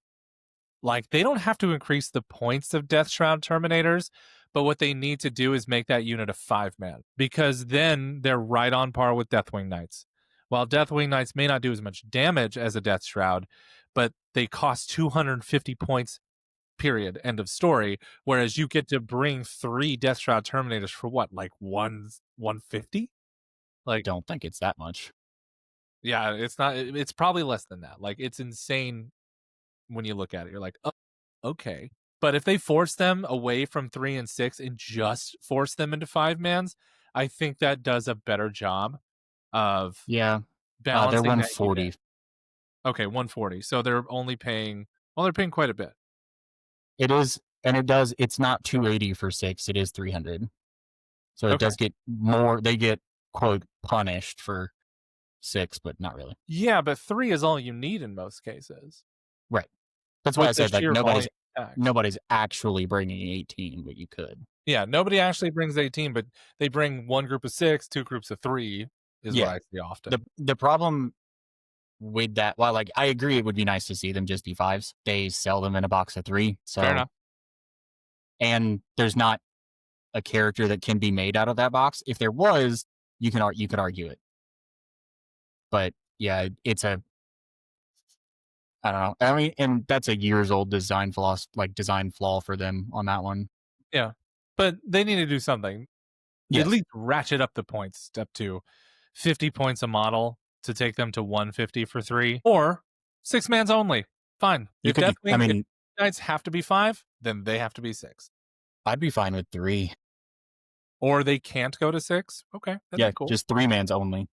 don't have to increase the points of Death Shroud Terminators, but what they need to do is make that unit a 5-man, because then they're right on par with Deathwing Knights. While Deathwing Knights may not do as much damage as a Death Shroud, but they cost 250 points, period, end of story. Whereas you get to bring 3 Death Shroud Terminators for what, like 150? Like, Don't think it's that much. yeah, it's not. It's probably less than that. Like, it's insane when you look at it. You're like, oh, okay. But if they force them away from 3 and 6 and just force them into 5-mans, I think that does a better job of Yeah, they're balancing that unit. 140. Okay, 140. So they're only paying. Well, they're paying quite a bit. It is, and it does. It's not 280 for 6. It is 300. So it Okay. does get more. They get quote punished for 6, but not really. Yeah, but 3 is all you need in most cases Right. That's why I with the said like sheer volume of attacks. nobody's actually bringing 18, but you could. Yeah, nobody actually brings 18, but they bring one group of 6, 2 groups of 3 is what Yeah. I see often. The problem with that, well, like I agree, it would be nice to see them just be 5s. They sell them in a box of 3, Fair so enough. and there's not a character that can be made out of that box. If there was, you could argue it. But yeah, it's a I don't know. I mean, and that's a years old design flaw for them on that one. Yeah. But they need to do something. At Yes, least ratchet up the points step to 50 points a model to take them to 150 for 3, or 6-mans only. Fine. you could. I If mean, Knights have to be 5, then they have to be 6. I'd be fine with 3. Or they can't go to 6. Okay, that'd Yeah, be cool. just 3-mans only.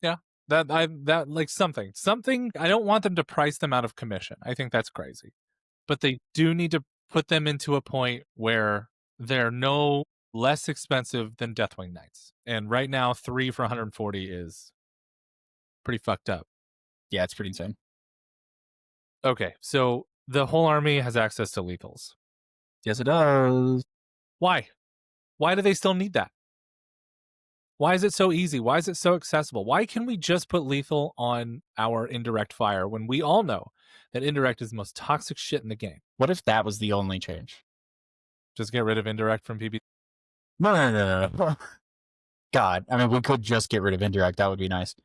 Yeah. That like something. I don't want them to price them out of commission. I think that's crazy. But they do need to put them into a point where they're no less expensive than Deathwing Knights. And right now 3 for 140 is pretty fucked up. Yeah, it's pretty insane. Okay, so the whole army has access to lethals. Yes, it does. Why? Why do they still need that? Why is it so easy? Why is it so accessible? Why can we just put lethal on our indirect fire when we all know that indirect is the most toxic shit in the game? What if that was the only change? Just get rid of indirect from PB. No. God, I mean, we could just get rid of indirect. That would be nice.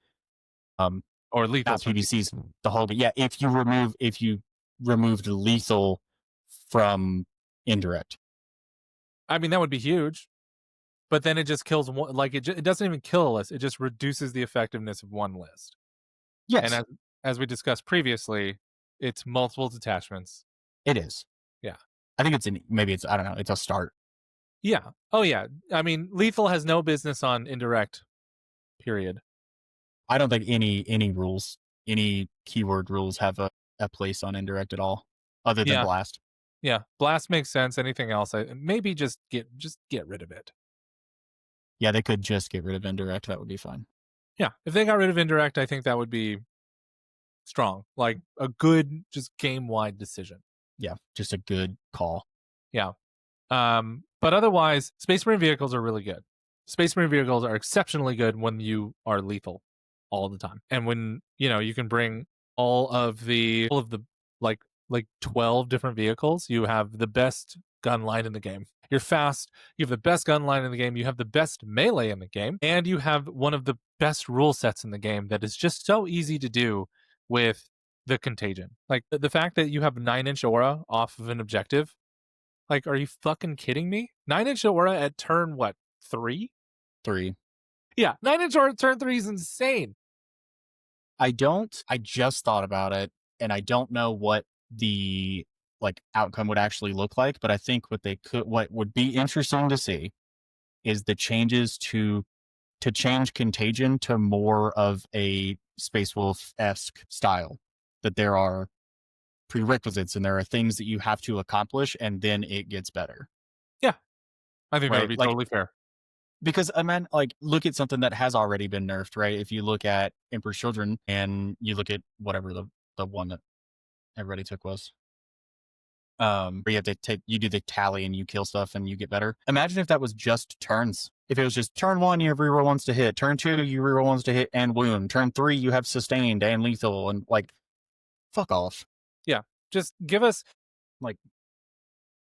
Or lethal Not PBCs. The whole, yeah. If you removed lethal from indirect, I mean, that would be huge. But then it just kills one. Like it doesn't even kill a list. It just reduces the effectiveness of one list. yes, And as we discussed previously, it's multiple detachments. it is. Yeah. I think it's I don't know. It's a start. Yeah. Oh yeah. I mean, lethal has no business on indirect. Period. I don't think any keyword rules have a place on indirect at all, other than Yeah. blast. Yeah. Blast makes sense. Anything else? Maybe just get rid of it. Yeah, they could just get rid of indirect. That would be fine. Yeah. If they got rid of indirect, I think that would be strong. Like a good, just game wide decision. Yeah, just a good call. Yeah. But otherwise, Space Marine vehicles are really good. Space Marine vehicles are exceptionally good when you are lethal all the time, and when you can bring all of the like 12 different vehicles. You have the best gun line in the game. You're fast, you have the best gun line in the game, you have the best melee in the game, and you have one of the best rule sets in the game that is just so easy to do with the contagion. Like the fact that you have 9-inch aura off of an objective. Like, are you fucking kidding me? 9-inch aura at turn what? 3? 3. Yeah, 9-inch aura at turn 3 is insane. I just thought about it, and I don't know what the like outcome would actually look like, but I think what would be interesting to see is the changes to change contagion to more of a Space Wolf-esque style. That there are prerequisites and there are things that you have to accomplish, and then it gets better. Yeah, I think that would Right? be Like, totally fair. because I mean, like, look at something that has already been nerfed, right? If you look at Emperor's Children and you look at whatever the one that everybody took was, where you have to you do the tally and you kill stuff and you get better. Imagine if that was just turns. If it was just turn 1, you have reroll ones to hit. Turn 2, you reroll ones to hit and wound. Turn 3, you have sustained and lethal, and like, fuck off. Yeah, just give us. Like,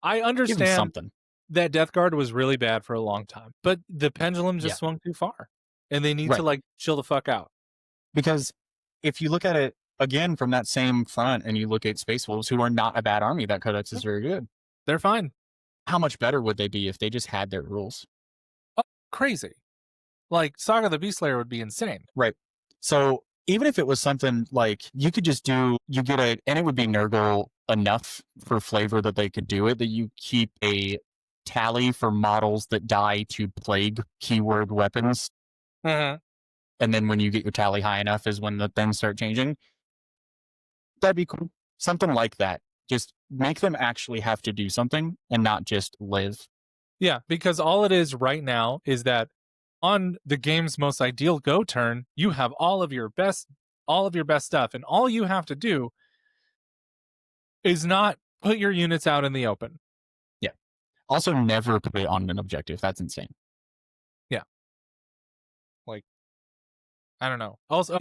I give me understand something. that Death Guard was really bad for a long time, but the pendulum Yeah, just swung too far, and they need to right. like chill the fuck out. Because if you look at it again from that same front and you look at Space Wolves, who are not a bad army, that Codex is very good. They're fine. How much better would they be if they just had their rules? Oh, crazy. Like Saga the Beastslayer would be insane. Right. So even if it was something like you could just do, and it would be Nurgle enough for flavor that they could do it, that you keep a tally for models that die to plague keyword weapons. Mm-hmm. And then when you get your tally high enough is when the things start changing. That'd be cool. Something like that. Just make them actually have to do something and not just live. Yeah, because all it is right now is that on the game's most ideal go turn, you have all of your best stuff, and all you have to do is not put your units out in the open. Yeah. Also, never put it on an objective. That's insane. Yeah. Like, I don't know. Also,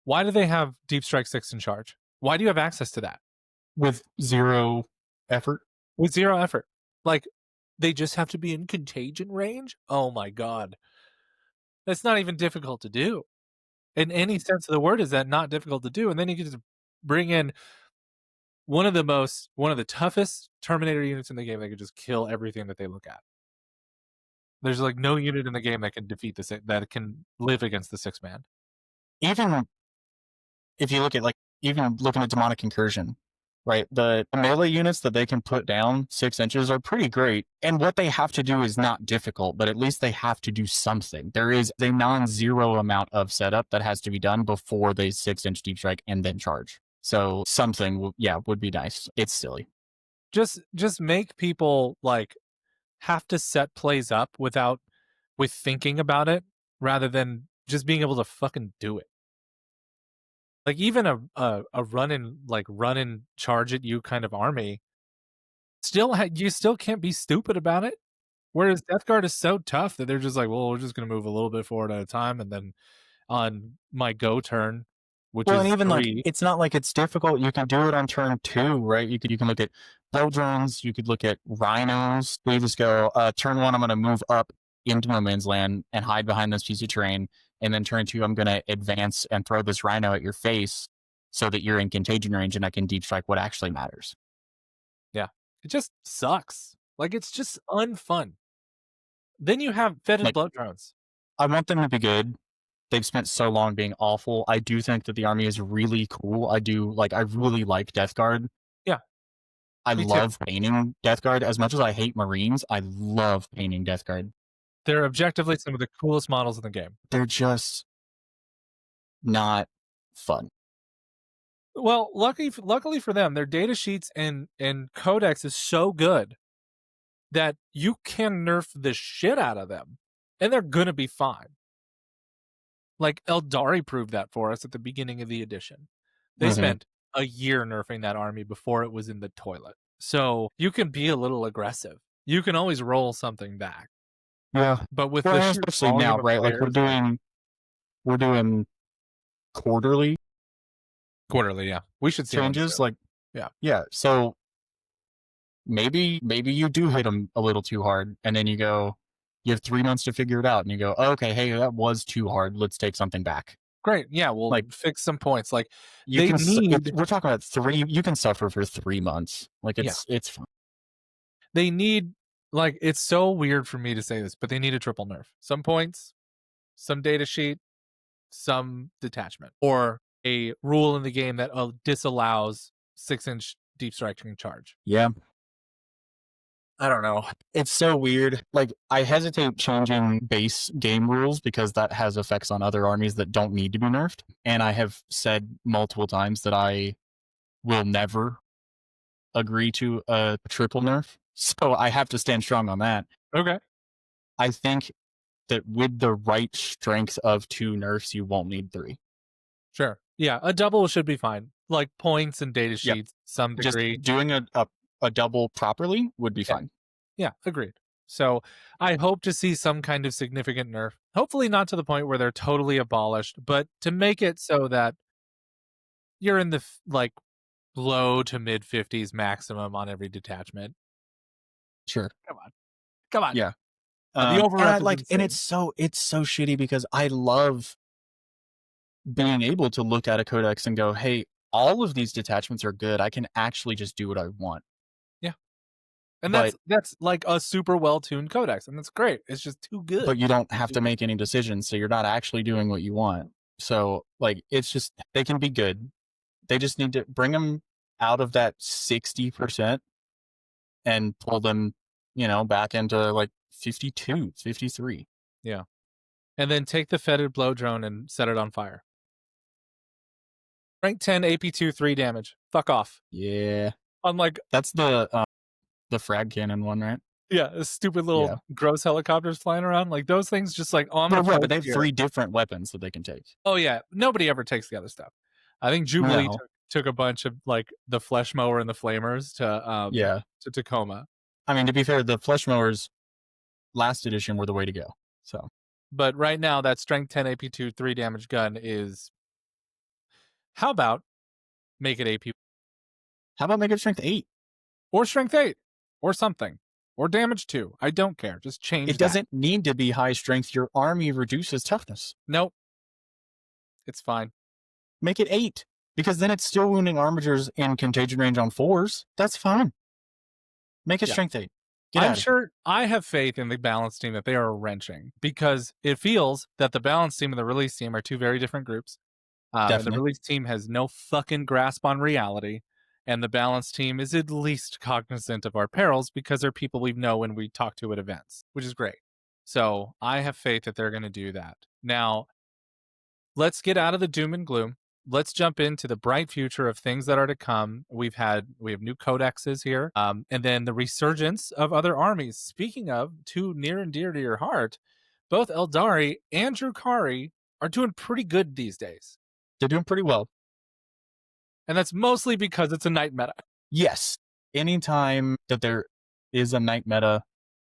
why do they have Deep Strike 6 in charge? Why do you have access to that? With 0 effort? With 0 effort. Like, they just have to be in contagion range? Oh my god. That's not even difficult to do. In any sense of the word, is that not difficult to do? And then you can just bring in one of the toughest Terminator units in the game that could just kill everything that they look at. There's like no unit in the game that can defeat that can live against the 6-man. Even if you look at even looking at Demonic Incursion, right? The melee units that they can put down 6 inches are pretty great. And what they have to do is not difficult, but at least they have to do something. There is a non-zero amount of setup that has to be done before they 6-inch deep strike and then charge. So something, would be nice. It's silly. Just make people like have to set plays up with thinking about it rather than just being able to fucking do it. Like even a run and charge at you kind of army, you still can't be stupid about it. Whereas Death Guard is so tough that they're just like, well, we're just gonna move a little bit forward at a time, and then on my go turn, which Well, and is even 3. it's not like it's difficult. You can do it on turn 2, right? You can look at blow drones. You could look at rhinos. We just go turn 1. I'm going to move up into no man's land and hide behind this piece of terrain, and then turn 2, I'm going to advance and throw this rhino at your face so that you're in contagion range and I can deep strike what actually matters. Yeah, it just sucks. Like it's just unfun. Then you have fetid blood drones. I want them to be good. They've spent so long being awful. I do think that the army is really cool. I really like Death Guard. Yeah. I Me love too. painting Death Guard. As much as I hate Marines, I love painting Death Guard. They're objectively some of the coolest models in the game. They're just not fun. Well, luckily for them, their data sheets and codex is so good that you can nerf the shit out of them, and they're gonna be fine. Like Eldari proved that for us at the beginning of the edition. They spent a year nerfing that army before it was in the toilet. So you can be a little aggressive. You can always roll something back. Yeah, but with well, the sheer especially volume now, of right? Like we're doing quarterly quarterly. Yeah, we should see changes. Like, yeah. So maybe you do hit them a little too hard, and then you have 3 months to figure it out, and you go, oh, okay, hey, that was too hard. Let's take something back. Great. Yeah, we'll Like fix some points. Like you they can, need we're talking about you can suffer for 3 months. Like yeah, it's fine. they need like it's so weird for me to say this, but they need a triple nerf. Some points, some data sheet, some detachment, or a rule in the game that disallows 6-inch deep striking charge. Yeah, I don't know. It's so weird. Like, I hesitate changing base game rules because that has effects on other armies that don't need to be nerfed. And I have said multiple times that I will never agree to a triple nerf. So I have to stand strong on that. Okay. I think that with the right strength of 2 nerfs, you won't need 3. Sure. Yeah, a double should be fine. Like points and data Yep. sheets, some Just degree. doing a double properly would be Yeah. fine. Yeah, agreed. So I hope to see some kind of significant nerf. Hopefully not to the point where they're totally abolished, but to make it so that you're in the like low to mid 50s maximum on every detachment. Sure. Come on. Come on. Yeah. The And overrep I is like, and insane. it's so shitty because I love being able to look at a codex and go, hey, all of these detachments are good. I can actually just do what I want. Yeah. And But that's like a super well-tuned codex, and that's great. It's just too good. you don't have to make any decisions, so you're not actually doing what you want. So like it's just they can be good. They just need to bring them out of that 60% and pull them, back into like 52, 53. Yeah. And then take the fetid blow drone and set it on fire. Rank 10 AP2 3 damage. Fuck off. Yeah. Unlike That's the frag cannon one, right? yeah, the stupid little Yeah. gross helicopters flying around. Like those things just like, oh, I'm gonna But right, fly but they have here. 3 different weapons that they can take. Oh yeah. Nobody ever takes the other stuff. I think Jubilee No. took a bunch of like the flesh mower and the flamers Yeah. to Tacoma. I mean, to be fair, the flesh mowers last edition were the way to go. So But right now that strength 10 AP2 3 damage gun is how about make it AP how about make it strength 8? or strength 8 or something or damage 2. I don't care. Just It change that. doesn't need to be high strength. Your army reduces toughness. Nope. It's fine. Make it 8 because then it's still wounding armatures in contagion range on 4s. That's fine. Make it Yeah. strength 8. Get I'm out of here. sure I have faith in the balance team that they are wrenching because it feels that the balance team and the release team are two very different groups. And the Definitely. release team has no fucking grasp on reality. And the balance team is at least cognizant of our perils because they're people we know when we talk to at events, which is great. So I have faith that they're going to do that. Now, let's get out of the doom and gloom. Let's jump into the bright future of things that are to come. We have new codexes here, and then the resurgence of other armies. Speaking of two near and dear to your heart, both Eldari and Drukari are doing pretty good these days, They're doing pretty well. and that's mostly because it's a night meta. Yes. Anytime that there is a night meta,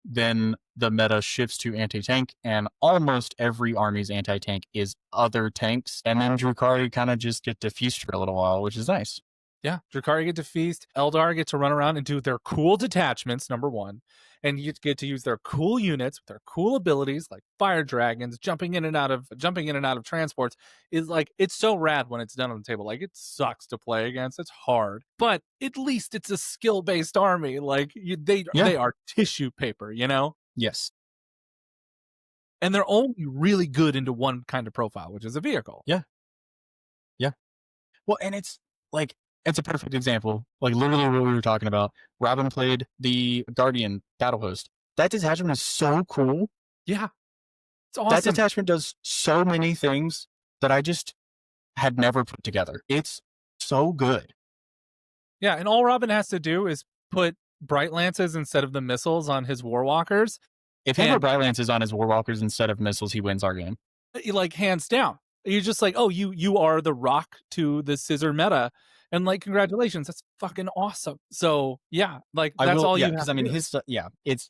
then the meta shifts to anti-tank, and almost every army's anti-tank is other tanks. And then Drukari kind of just get to feast for a little while, which is nice. Yeah, Drukari get to feast. Eldar get to run around and do their cool detachments, number one. And you get to use their cool units with their cool abilities like fire dragons, jumping in and out of transports is like it's so rad when it's done on the table. Like it sucks to play against. It's hard. But at least it's a skill-based army. Like Yeah. they are tissue paper, you know? Yes. And they're only really good into one kind of profile, which is a vehicle. Yeah. Yeah. Well, and it's a perfect example. Like literally what we were talking about. Robin played the Guardian battle host. That detachment is so cool. Yeah. It's That awesome. detachment does so many things that I just had never put together. It's so good. Yeah, and all Robin has to do is put bright lances instead of the missiles on his warwalkers, If he and put Bright Lances on his Warwalkers instead of missiles, he wins our game. like hands down, you're just like, oh, you are the rock to the scissor meta, and like congratulations, that's fucking awesome. So yeah, like I that's will, all yeah, you because have I to mean do. his, yeah, it's,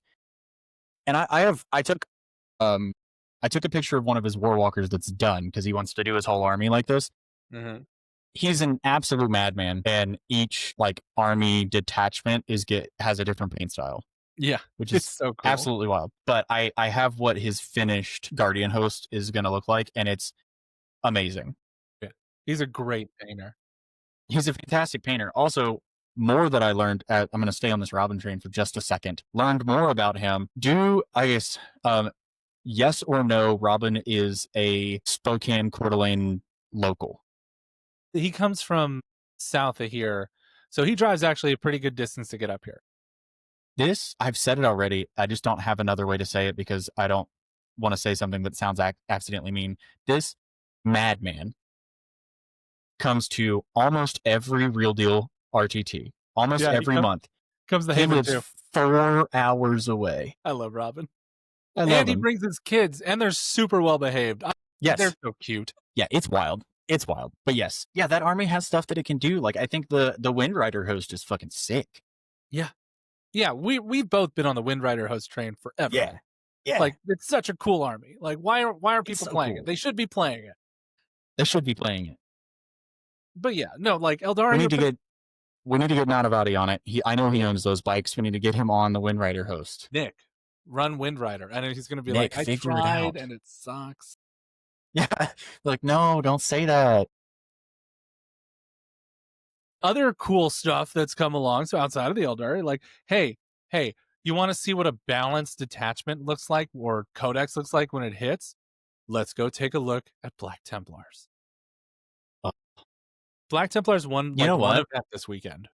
and um, I took a picture of one of his Warwalkers that's done because he wants to do his whole army like this. Mhm. he's an absolute madman, and each like army detachment has a different paint style, Yeah, which it's is so cool. absolutely wild. But I have what his finished Guardian host is going to look like, and it's amazing. Yeah, he's a great painter. He's a fantastic painter. Also, more that I learned, I'm going to stay on this Robin train for just a second. Learned more about him. I guess, yes or no, Robin is a Spokane, Coeur d'Alene local. He comes from south of here, so he drives actually a pretty good distance to get up here. I've said it already. I just don't have another way to say it because I don't want to say something that sounds accidentally mean. This madman comes to almost every real deal RTT, almost Yeah, he every month. comes to He Haven lives too. 4 hours away. I love Robin. I love And he him. brings his kids, and they're super well behaved. They're Yes. so cute. Yeah, it's wild. It's wild. But yes, yeah, that army has stuff that it can do. Like I think the Wind Rider host is fucking sick. Yeah. Yeah, we've both been on the Wind Rider host train forever. Yeah. Yeah. Like, it's such a cool army. Like, why are It's people so playing it? cool. They should be playing it. They should be playing it. But yeah, no, like We Eldari. need to get Nanavati on it. I know he owns those bikes. We need to get him on the Wind Rider host. Nick, run Wind Rider, and he's gonna be Nick, like, I figure it tried out. and it sucks. Yeah. Like, no, don't say that. Other cool stuff that's come along. So outside of the Eldari, like, hey, you want to see what a balanced detachment looks like or Codex looks like when it hits? Let's go take a look at Black Templars. Uh, Black Templars won You know one what? event this weekend.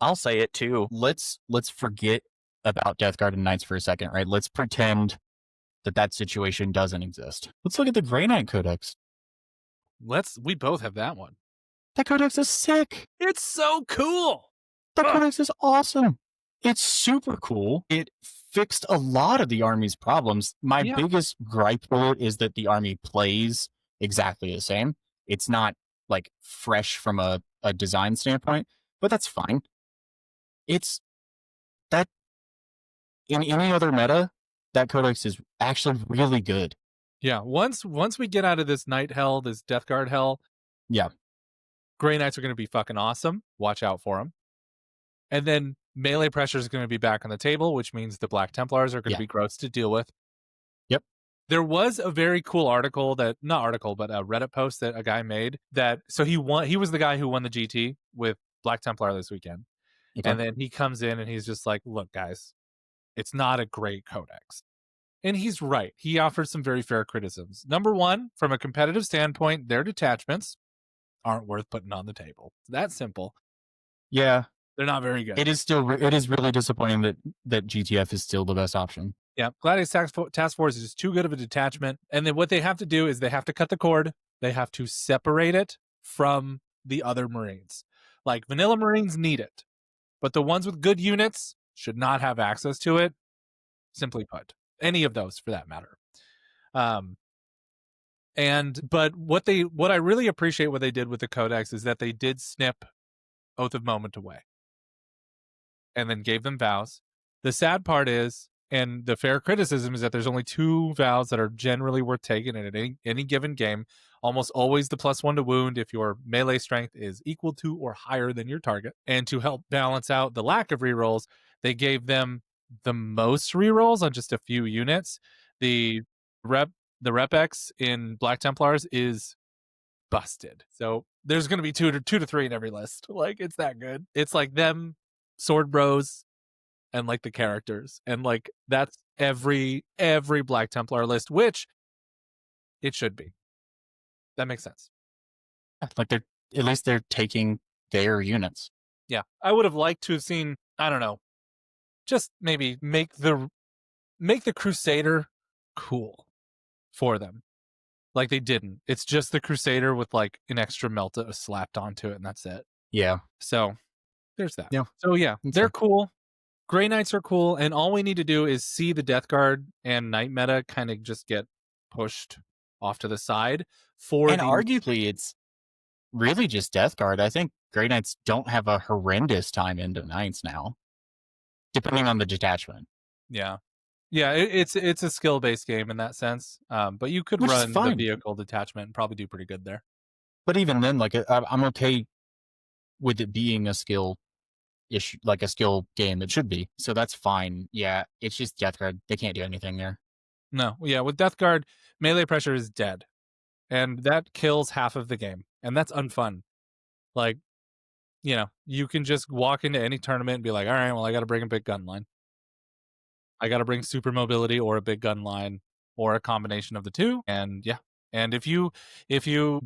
I'll say it too. Let's forget about Death Guard and Knights for a second, right? Let's pretend that situation doesn't exist. Let's look at the Grey Knight Codex. We both have that one. That Codex is sick. It's so cool. That Codex is awesome. It's super cool. It fixed a lot of the army's problems. My biggest gripe with it is that the army plays exactly the same. It's not like fresh from a design standpoint, but that's fine. It's that in any other meta, that Codex is actually really good. Yeah, once we get out of this Night Hell, this Death Guard hell, yeah, Grey Knights are going to be fucking awesome. Watch out for them. And then melee pressure is going to be back on the table, which means the Black Templars are going to be gross to deal with. Yep. There was a very cool article but a Reddit post that a guy made that, so he was the guy who won the GT with Black Templar this weekend. Okay. And then he comes in and he's just like, look, guys, it's not a great codex. And he's right. He offers some very fair criticisms. Number one, from a competitive standpoint, their detachments aren't worth putting on the table. It's that simple. Yeah. They're not very good. It is really disappointing that GTF is still the best option. Yeah. Gladius Task Force is just too good of a detachment. And then what they have to do is they have to cut the cord. They have to separate it from the other Marines. Like, vanilla Marines need it, but the ones with good units should not have access to it. Simply put, any of those for that matter. But what I really appreciate what they did with the Codex is that they did snip Oath of Moment away and then gave them vows. The sad part is, and the fair criticism is, that there's only 2 vows that are generally worth taking in any given game. Almost always the +1 to wound if your melee strength is equal to or higher than your target. And to help balance out the lack of rerolls, they gave them the most rerolls on just a few units. The Rep-X in Black Templars is busted. So there's going to be 2 to 3 in every list. Like, it's that good. It's like them, Sword Bros, and like the characters, and like that's every Black Templar list, which it should be. That makes sense. Like at least they're taking their units. Yeah, I would have liked to have seen, I don't know, just maybe make the Crusader cool for them. Like, they didn't. It's just the Crusader with like an extra melta slapped onto it, and that's it. Yeah. So there's that. Yeah. So yeah, they're cool. Grey Knights are cool, and all we need to do is see the Death Guard and Knight meta kind of just get pushed off to the side arguably it's really just Death Guard. I think Grey Knights don't have a horrendous time into Knights now, depending on the detachment. Yeah. Yeah, it's a skill-based game in that sense, but you could run the vehicle detachment and probably do pretty good there. But even then, like I'm okay with it being a skill issue, like a skill game. It should be, so that's fine. Yeah, it's just Death Guard. They can't do anything there. No, yeah, with Death Guard, melee pressure is dead, and that kills half of the game, and that's unfun. Like, you can just walk into any tournament and be like, all right, well, I got to bring a big gun line. I got to bring super mobility or a big gun line or a combination of the two. And yeah. And if you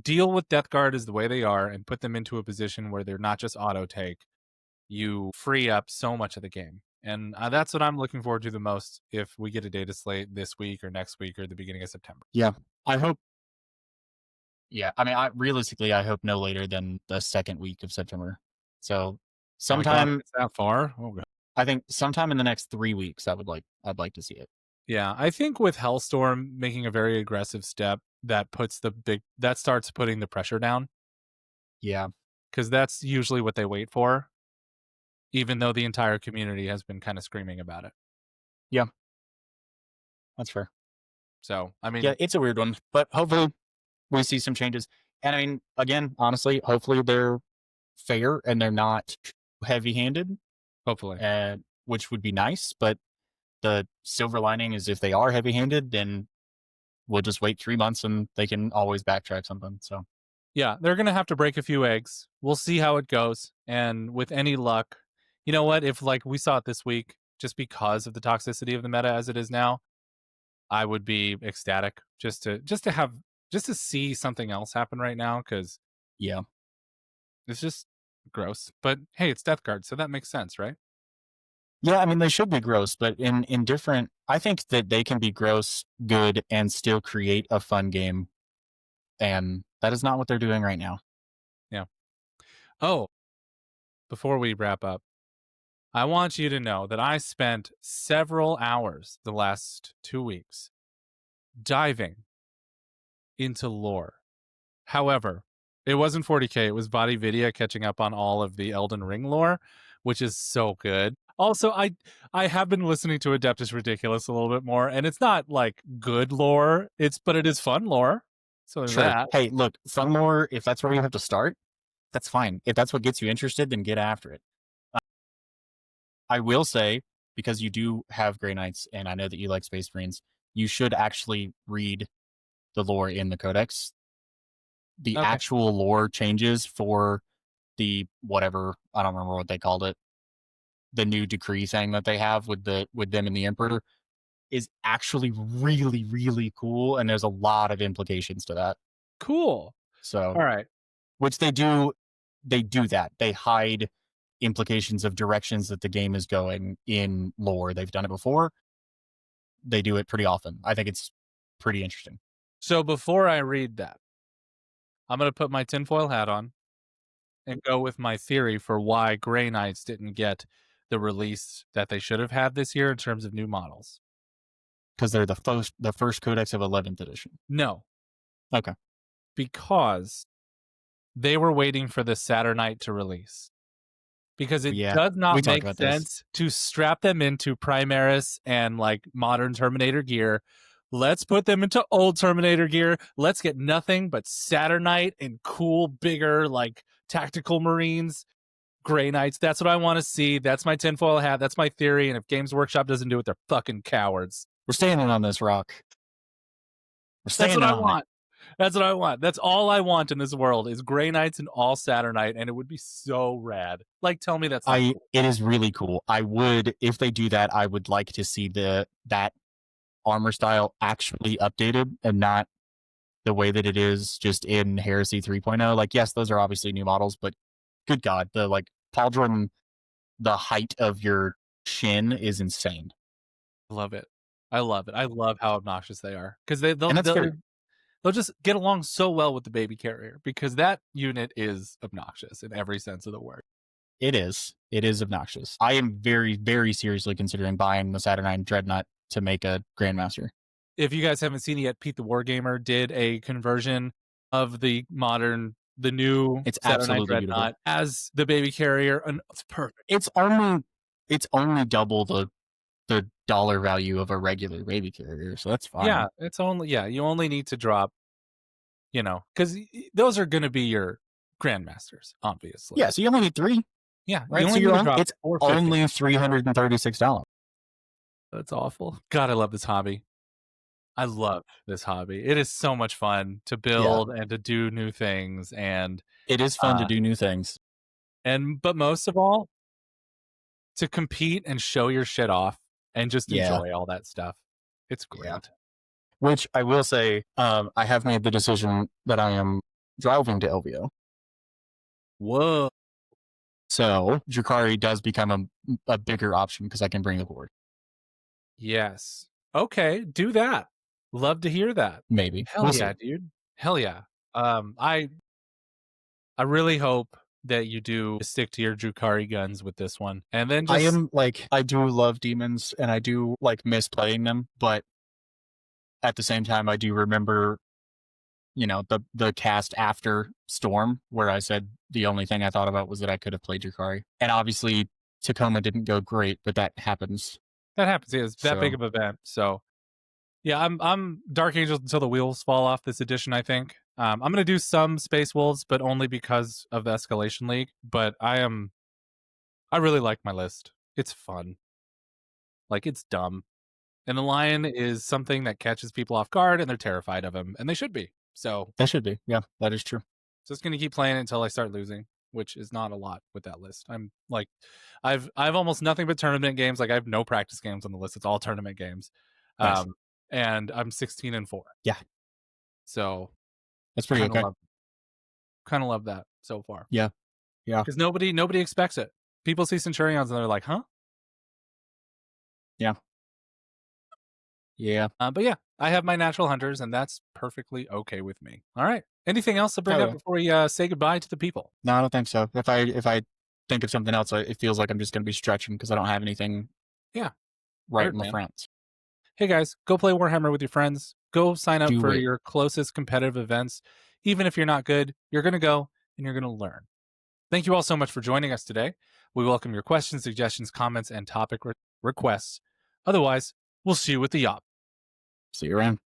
deal with Death Guard as the way they are and put them into a position where they're not just auto take, you free up so much of the game. And that's what I'm looking forward to the most if we get a data slate this week or next week or the beginning of September. Yeah, I hope. Yeah, I mean, realistically, I hope no later than the second week of September. So Oh my god, sometime, it's that far. Oh god. I think sometime in the next 3 weeks, I'd like to see it. Yeah, I think with Hellstorm making a very aggressive step, that starts putting the pressure down Yeah, because that's usually what they wait for, even though the entire community has been kind of screaming about it. yeah, that's fair. So, I Yeah, mean, it's a weird one, but hopefully we see some changes. And I mean, again, honestly, hopefully they're fair and they're not heavy-handed, hopefully. which would be nice. But the silver lining is if they are heavy-handed, then we'll just wait 3 months and they can always backtrack something. So Yeah, they're going to have to break a few eggs. We'll see how it goes. And with any luck, you know what? If like we saw it this week, just because of the toxicity of the meta as it is now, I would be ecstatic just to see something else happen right now because yeah, it's just gross. But hey, it's Death Guard, so that makes sense, right? yeah. I mean, they should be gross, but in different. I think that they can be gross, good, and still create a fun game. And that is not what they're doing right now. Yeah. Oh, before we wrap up, I want you to know that I spent several hours the last 2 weeks diving into lore. However, it wasn't 40K, it was Body Vidya catching up on all of the Elden Ring lore, which is so good. Also, I have been listening to Adeptus Ridiculous a little bit more, and it's not like good lore, but it is fun lore. So there's Sure. that. Hey, look, fun lore. If that's where you have to start, that's fine. If that's what gets you interested, then get after it. I will say, because you do have Grey Knights, and I know that you like Space Marines, you should actually read the lore in the Codex. The Okay. actual lore changes for the whatever, I don't remember what they called it, the new decree thing that they have with them and the Emperor is actually really, really cool, and there's a lot of implications to that. Cool. So, All right. which they do that. They hide implications of directions that the game is going in lore. They've done it before. They do it pretty often. I think it's pretty interesting. So before I read that, I'm going to put my tinfoil hat on and go with my theory for why Grey Knights didn't get the release that they should have had this year in terms of new models. Because they're the first codex of 11th edition. No, Okay. because they were waiting for the Saturnite to release. Because it Yeah. does We not talked make about this. sense to strap them into Primaris and like modern Terminator gear. Let's put them into old Terminator gear. Let's get nothing but Saturnite and cool, bigger, like tactical Marines, Grey Knights. That's what I want to see. That's my tinfoil hat. That's my theory. And if Games Workshop doesn't do it, they're fucking cowards. We're standing on this rock. We're That's what standing I on it. want. That's what I want. That's all I want in this world is Grey Knights and all Saturnite, and it would be so rad. Like, tell me that's not cool. It is really cool. I would, if they do that, I would like to see that armor style actually updated and not the way that it is just in Heresy 3.0. Like, yes, those are obviously new models, but good God, the like pauldron, the height of your chin is insane. Love it. I love it. I love how obnoxious they are because they'll And that's they'll fair. they'll just get along so well with the baby carrier because that unit is obnoxious in every sense of the word. It is. It is obnoxious. I am very, very seriously considering buying the Saturnine Dreadnought to make a Grandmaster. If you guys haven't seen it yet, Pete the Wargamer did a conversion of the new It's Saturnite absolutely beautiful. Dreadnought as the baby carrier, and it's perfect. It's only double the dollar value of a regular baby carrier, so that's fine. Yeah, you only need to drop you know, because those are going to be your grandmasters, obviously. Yeah, so you only need 3, Yeah, you right? So only need you're to on drop it's 450. only $336. That's awful. God, I love this hobby. I love this hobby. It is so much fun to Yeah, build and to do new things it is fun to uh do new things. but most of all, to compete and show your shit off and just Yeah, enjoy all that stuff. It's yeah. great. Which I will say, I have made the decision that I am driving to LVO. Whoa. So Drukari does become a bigger option because I can bring the board. Yes. Okay, do that. Love to hear that. Maybe. Hell We'll see. yeah, dude. Hell yeah. I really hope that you do stick to your Drukari guns with this one. And then I just am like, I do love demons and I do like miss playing them, but at the same time, I do remember, the cast after Storm, where I said the only thing I thought about was that I could have played Drukari. And obviously, Tacoma didn't go great, but that happens. that happens. It's that big So of an event. So yeah, I'm Dark Angels until the wheels fall off this edition, I think. I'm gonna do some Space Wolves, but only because of the Escalation League. But I really like my list. It's fun. Like it's dumb. And the lion is something that catches people off guard and they're terrified of him. And they should be. So that should be. Yeah, that is true. just gonna keep playing until I start losing, which is not a lot with that list. I'm like I've almost nothing but tournament games. Like I have no practice games on the list. It's all tournament games. Nice. And I'm 16-4. Yeah, So that's pretty kind of okay. love kind of love that so far. Yeah, yeah, Because nobody expects it. People see Centurions and they're like, huh? yeah, yeah. But yeah, I have my natural hunters, and that's perfectly okay with me. All right. Anything else to bring Hell up yeah. before we say goodbye to the people? No, I don't think so. If I think of something else, it feels like I'm just going to be stretching because I don't have anything Yeah, right heard in the man. front. Hey guys, go play Warhammer with your friends. Go sign up Do for it. your closest competitive events. Even if you're not good, you're going to go and you're going to learn. Thank you all so much for joining us today. We welcome your questions, suggestions, comments, and topic requests. Otherwise, we'll see you with the yacht. See you around.